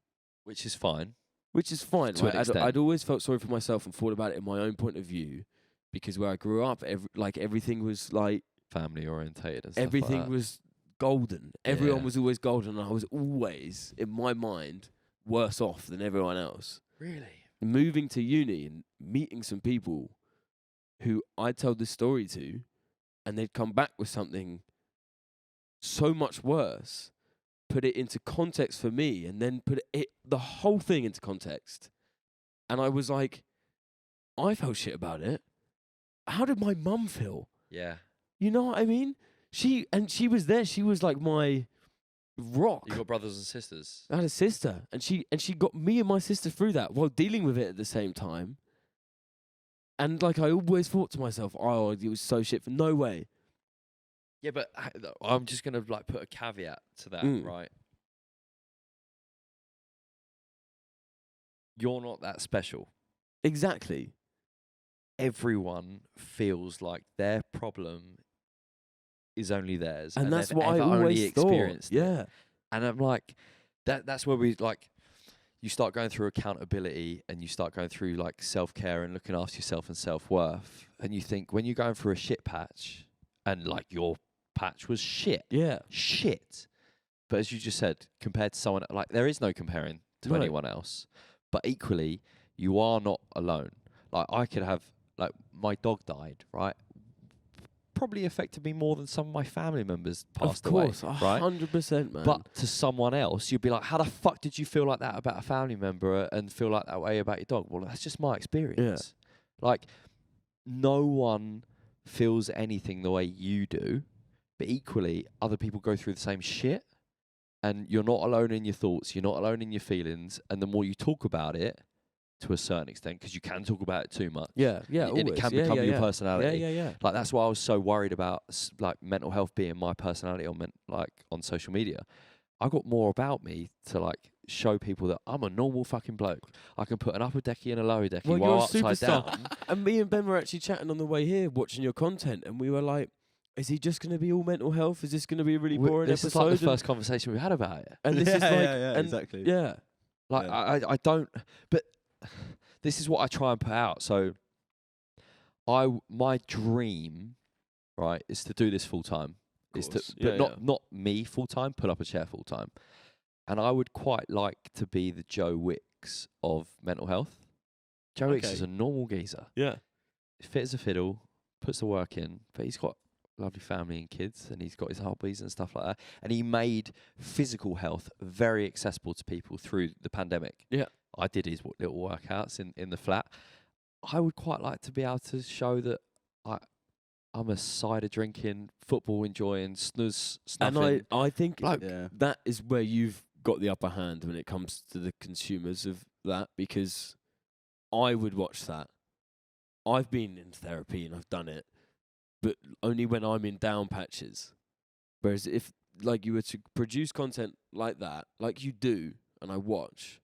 Which is fine. which is fine. To an Right? extent. I'd always felt sorry for myself and thought about it in my own point of view. because where I grew up, everything was like family orientated and stuff everything like that. was golden. Everyone Yeah. was always golden, and I was always in my mind worse off than everyone else. Really? Moving to uni and meeting some people who I told this story to, and they'd come back with something so much worse, put it into context for me, and then put the whole thing into context. And I was like, I felt shit about it. How did my mum feel? Yeah. You know what I mean? She was there. She was like my rock. You got brothers and sisters? I had a sister, and she got me and my sister through that while dealing with it at the same time. And like I always thought to myself, oh, it was so shit. For no way. Yeah, but I'm just gonna like put a caveat to that, Mm. right? You're not that special. Exactly. Everyone feels like their problem is only theirs, And that's they've what I ever only always thought. experienced it. Yeah. And I'm like, that's where we like, you start going through accountability and you start going through like self-care and looking after yourself and self-worth. And you think when you're going through a shit patch, and like your patch was shit, Yeah. shit. But as you just said, compared to someone, like there is no comparing to No. anyone else. But equally, you are not alone. Like I could have, like my dog died, right? Probably affected me more than some of my family members passed Of course. away, right? 100%, man. But to someone else, you'd be like, how the fuck did you feel like that about a family member and feel like that way about your dog? Well, that's just my experience. Like, no one feels anything the way you do, but equally, other people go through the same shit. And you're not alone in your thoughts, you're not alone in your feelings. And the more you talk about it, to a certain extent, because you can talk about it too much. yeah, And always. it can Yeah, become yeah, your yeah. personality. Yeah. Like that's why I was so worried about like mental health being my personality on like on social media. I got more about me to like show people that I'm a normal fucking bloke. I can put an upper decky and a lower decky Well, while you're a upside superstar. down. And me and Ben were actually chatting on the way here, watching your content, and we were like, is he just going to be all mental health? Is this going to be a really boring This episode? is like the And- first conversation we had about it. and this is like, and exactly. yeah. Like Yeah. I don't, but this is what I try and put out. So my dream, right, is to do this full time. Is to, course. but Yeah, not me full time. Pull up a chair full time. And I would quite like to be the Joe Wicks of mental health. Joe Wicks Okay. is a normal geezer. Yeah. Fit as a fiddle, puts the work in, but he's got a lovely family and kids, and he's got his hobbies and stuff like that. And he made physical health very accessible to people through the pandemic. Yeah. I did his little workouts in the flat. I would quite like to be able to show that I'm a cider drinking, football enjoying, snuffing. And I think bloke. Yeah. that is where you've got the upper hand when it comes to the consumers of that, because I would watch that. I've been in therapy and I've done it, but only when I'm in down patches. Whereas if like you were to produce content like that, like you do, and I watch,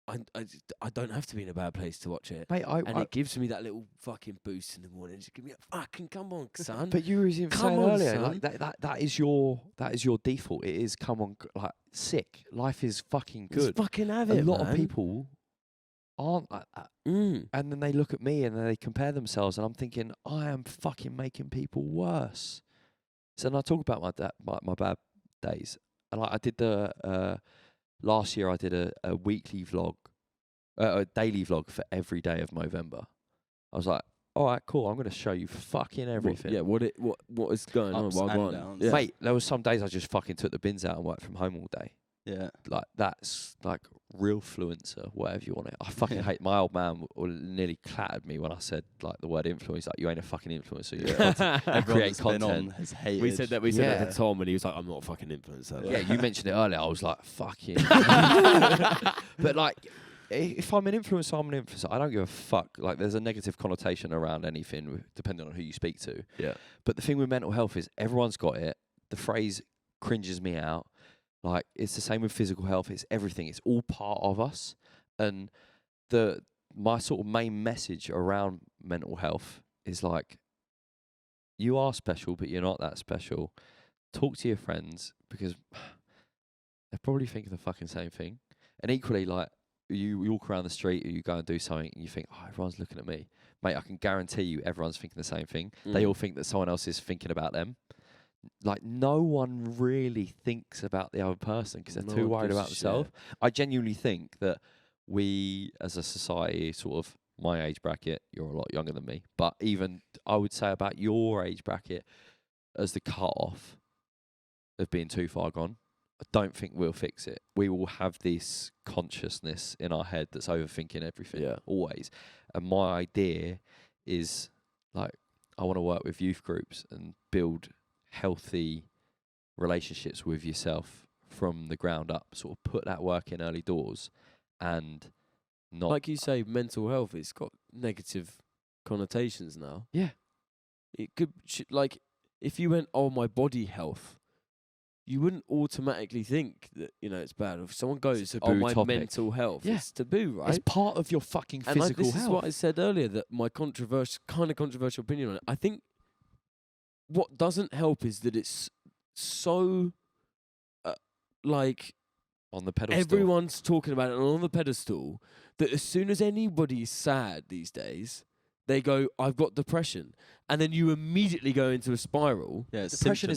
I don't have to be in a bad place to watch it. Mate, And it gives me that little fucking boost in the morning. Just give me a fucking come on, son. But you were even Come saying on, earlier, son. like that is your default. It is come on, like sick. Life is fucking good. Just fucking have A it, lot of man. people aren't like that. Mm. And then they look at me and then they compare themselves, and I'm thinking, I am fucking making people worse. So then I talk about my bad days, and I did the last year I did a weekly vlog, a daily vlog for every day of November. I was like, all right, cool. I'm going to show you fucking everything. What is going Ups on? and Wagwan. downs. Yeah. Mate, there was some days I just fucking took the bins out and worked from home all day. Yeah. Like that's like real influencer, whatever you want it. I fucking Yeah. hate. My old man nearly clattered me when I said like the word influencer. He's like, you ain't a fucking influencer. You Everyone create that's been content. on has hated. We said that Yeah. to Tom, and he was like, "I'm not a fucking influencer." Yeah, you mentioned it earlier. I was like, fucking. But like, if I'm an influencer, I'm an influencer. I don't give a fuck. Like, there's a negative connotation around anything, depending on who you speak to. Yeah. But the thing with mental health is everyone's got it. The phrase cringes me out. Like, it's the same with physical health. It's everything. It's all part of us. And my sort of main message around mental health is like, you are special, but you're not that special. Talk to your friends, because they're probably thinking the fucking same thing. And equally, like, you walk around the street or you go and do something and you think, oh, everyone's looking at me. Mate, I can guarantee you everyone's thinking the same thing. They all think that someone else is thinking about them. Like, no one really thinks about the other person because they're too worried about themselves. I genuinely think that we, as a society, sort of my age bracket, you're a lot younger than me, but even I would say about your age bracket as the cut-off of being too far gone, I don't think we'll fix it. We will have this consciousness in our head that's overthinking everything, always. And my idea is, like, I want to work with youth groups and build healthy relationships with yourself from the ground up, sort of put that work in early doors, and not, like you say, mental health, it's got negative connotations now. Yeah. It could, like, if you went, oh, my body health, you wouldn't automatically think that, you know, it's bad. If someone goes, oh, my mental health, it's taboo, right? It's part of your fucking physical health. This is what I said earlier, that my controversial opinion on it. I think what doesn't help is that it's so, like, on the pedestal. Everyone's talking about it and on the pedestal, that as soon as anybody's sad these days, they go, I've got depression. And then you immediately go into a spiral. Yeah, depression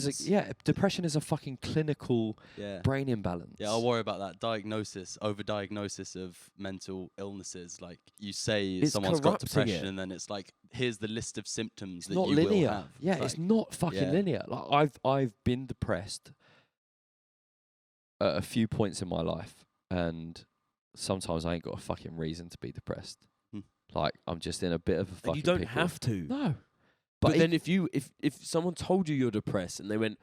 is a fucking clinical brain imbalance. Yeah, I'll worry about that overdiagnosis of mental illnesses. Like, you say someone's got depression and then it's like, here's the list of symptoms that you will have. Yeah, like, it's not fucking linear. Like, I've been depressed at a few points in my life, and sometimes I ain't got a fucking reason to be depressed. Like, I'm just in a bit of a fucking You don't pickle. have to. No. But then if someone told you you're depressed and they went,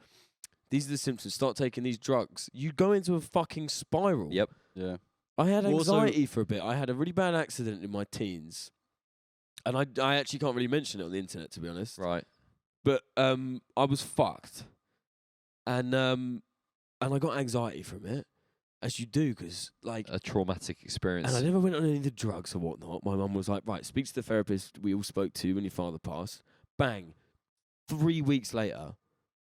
these are the symptoms, start taking these drugs, you go into a fucking spiral. Yep. Yeah. I had anxiety for a bit. I had a really bad accident in my teens. And I actually can't really mention it on the internet, to be honest. Right. But I was fucked. And I got anxiety from it. As you do, because, like, a traumatic experience. And I never went on any of the drugs or whatnot. My mum was like, right, speak to the therapist we all spoke to when your father passed. Bang. 3 weeks later,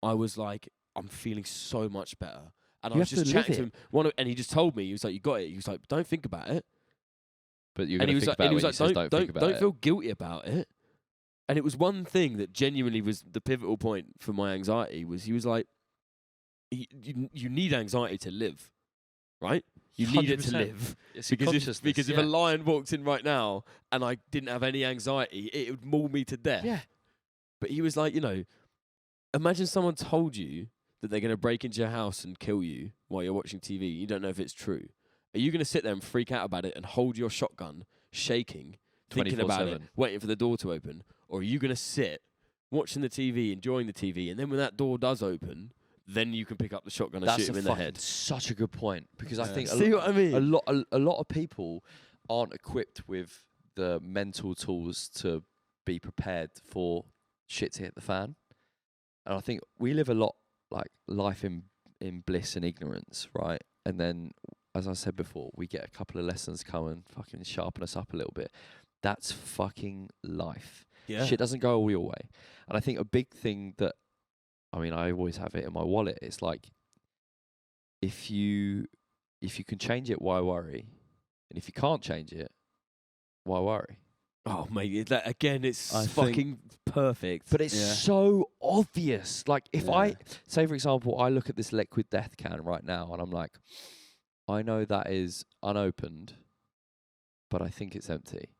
I was like, I'm feeling so much better. And I was just chatting to him. And he just told me, he was like, you got it. He was like, don't think about it. But you're going to think about it when he says don't think about it. Don't feel guilty about it. And it was one thing that genuinely was the pivotal point for my anxiety, was he was like, you need anxiety to live. Right? You need it to live. Because if a lion walked in right now and I didn't have any anxiety, it would maul me to death. Yeah. But he was like, you know, imagine someone told you that they're going to break into your house and kill you while you're watching TV. You don't know if it's true. Are you going to sit there and freak out about it and hold your shotgun, shaking, thinking about it, waiting for the door to open? Or are you going to sit watching the TV, enjoying the TV, and then when that door does open, then you can pick up the shotgun and shoot him in the head? Such a good point, because I think what I mean? A lot of people aren't equipped with the mental tools to be prepared for shit to hit the fan. And I think we live a lot like life in bliss and ignorance, right? And then, as I said before, we get a couple of lessons come and fucking sharpen us up a little bit. That's fucking life. Yeah. Shit doesn't go all your way. And I think a big thing that, I mean, I always have it in my wallet. It's like, if you can change it, why worry? And if you can't change it, why worry? Oh, mate, that again, it's fucking perfect. But it's so obvious. Like, if I, say, for example, I look at this liquid death can right now and I'm like, I know that is unopened, but I think it's empty.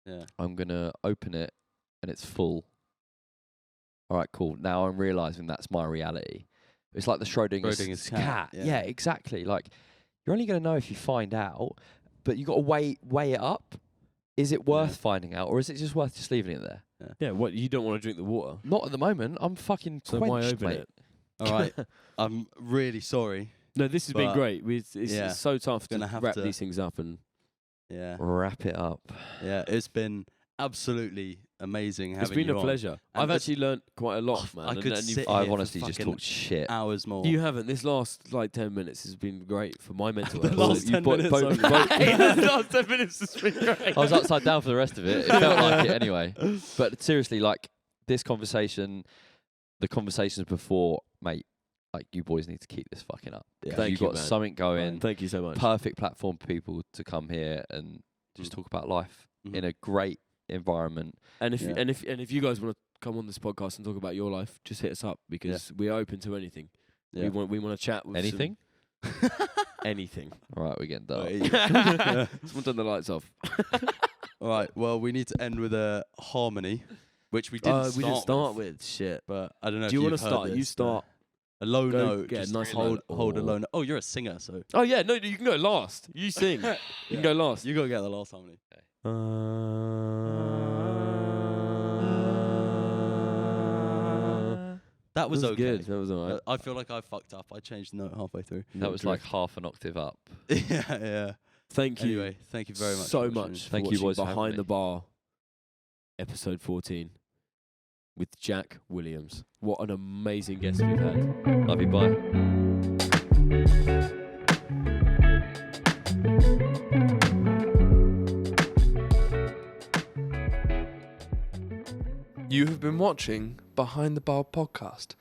Yeah. I'm going to open it and it's full. All right, cool. Now I'm realizing that's my reality. It's like the Schrodinger's cat. Yeah, exactly. Like, you're only going to know if you find out, but you got to weigh it up. Is it worth finding out, or is it just worth just leaving it there? Yeah, what, you don't want to drink the water? Not at the moment. I'm fucking quenched, mate. All right. I'm really sorry. No, this has been great. It's so tough to wrap these things up and wrap it up. Yeah, it's been absolutely amazing having you on. It's been a pleasure. I've actually learnt quite a lot, man. I've honestly just talked shit. Hours more. You haven't. This last 10 minutes has been great for my mental health. The last 10 minutes. The last 10 minutes has been great. I was upside down for the rest of it. It felt like it anyway. But seriously, like, this conversation, the conversations before, mate, like, you boys need to keep this fucking up. Yeah. Thank You've you, got man. something going. Thank you so much. Perfect platform for people to come here and just talk about life in a great environment. And if Yeah. if you guys want to come on this podcast and talk about your life, just hit us up because we're open to anything. Yeah. We want to chat with Anything? anything. All right, we're getting dark. Someone turn the lights off. All right. Well, we need to end with a harmony, which we didn't We didn't start with. with shit. But I don't know. Do you want want to start? You start. A low Go note. get a Just nice hold note. hold a low note. Oh, you're a singer, so Oh yeah, no, you can go last. You sing. You can go last. you gotta get the last harmony. That was okay. good. That was alright. I feel like I fucked up. I changed the note halfway through. That was like half an octave up. yeah. Thank you. Anyway, thank you very much. so for much. watching. Thank for you, watching boys, for having Behind me. the Bar, episode 14, with Jack Williams. What an amazing guest we've had. Love you, bye. You have been watching Behind the Bar podcast,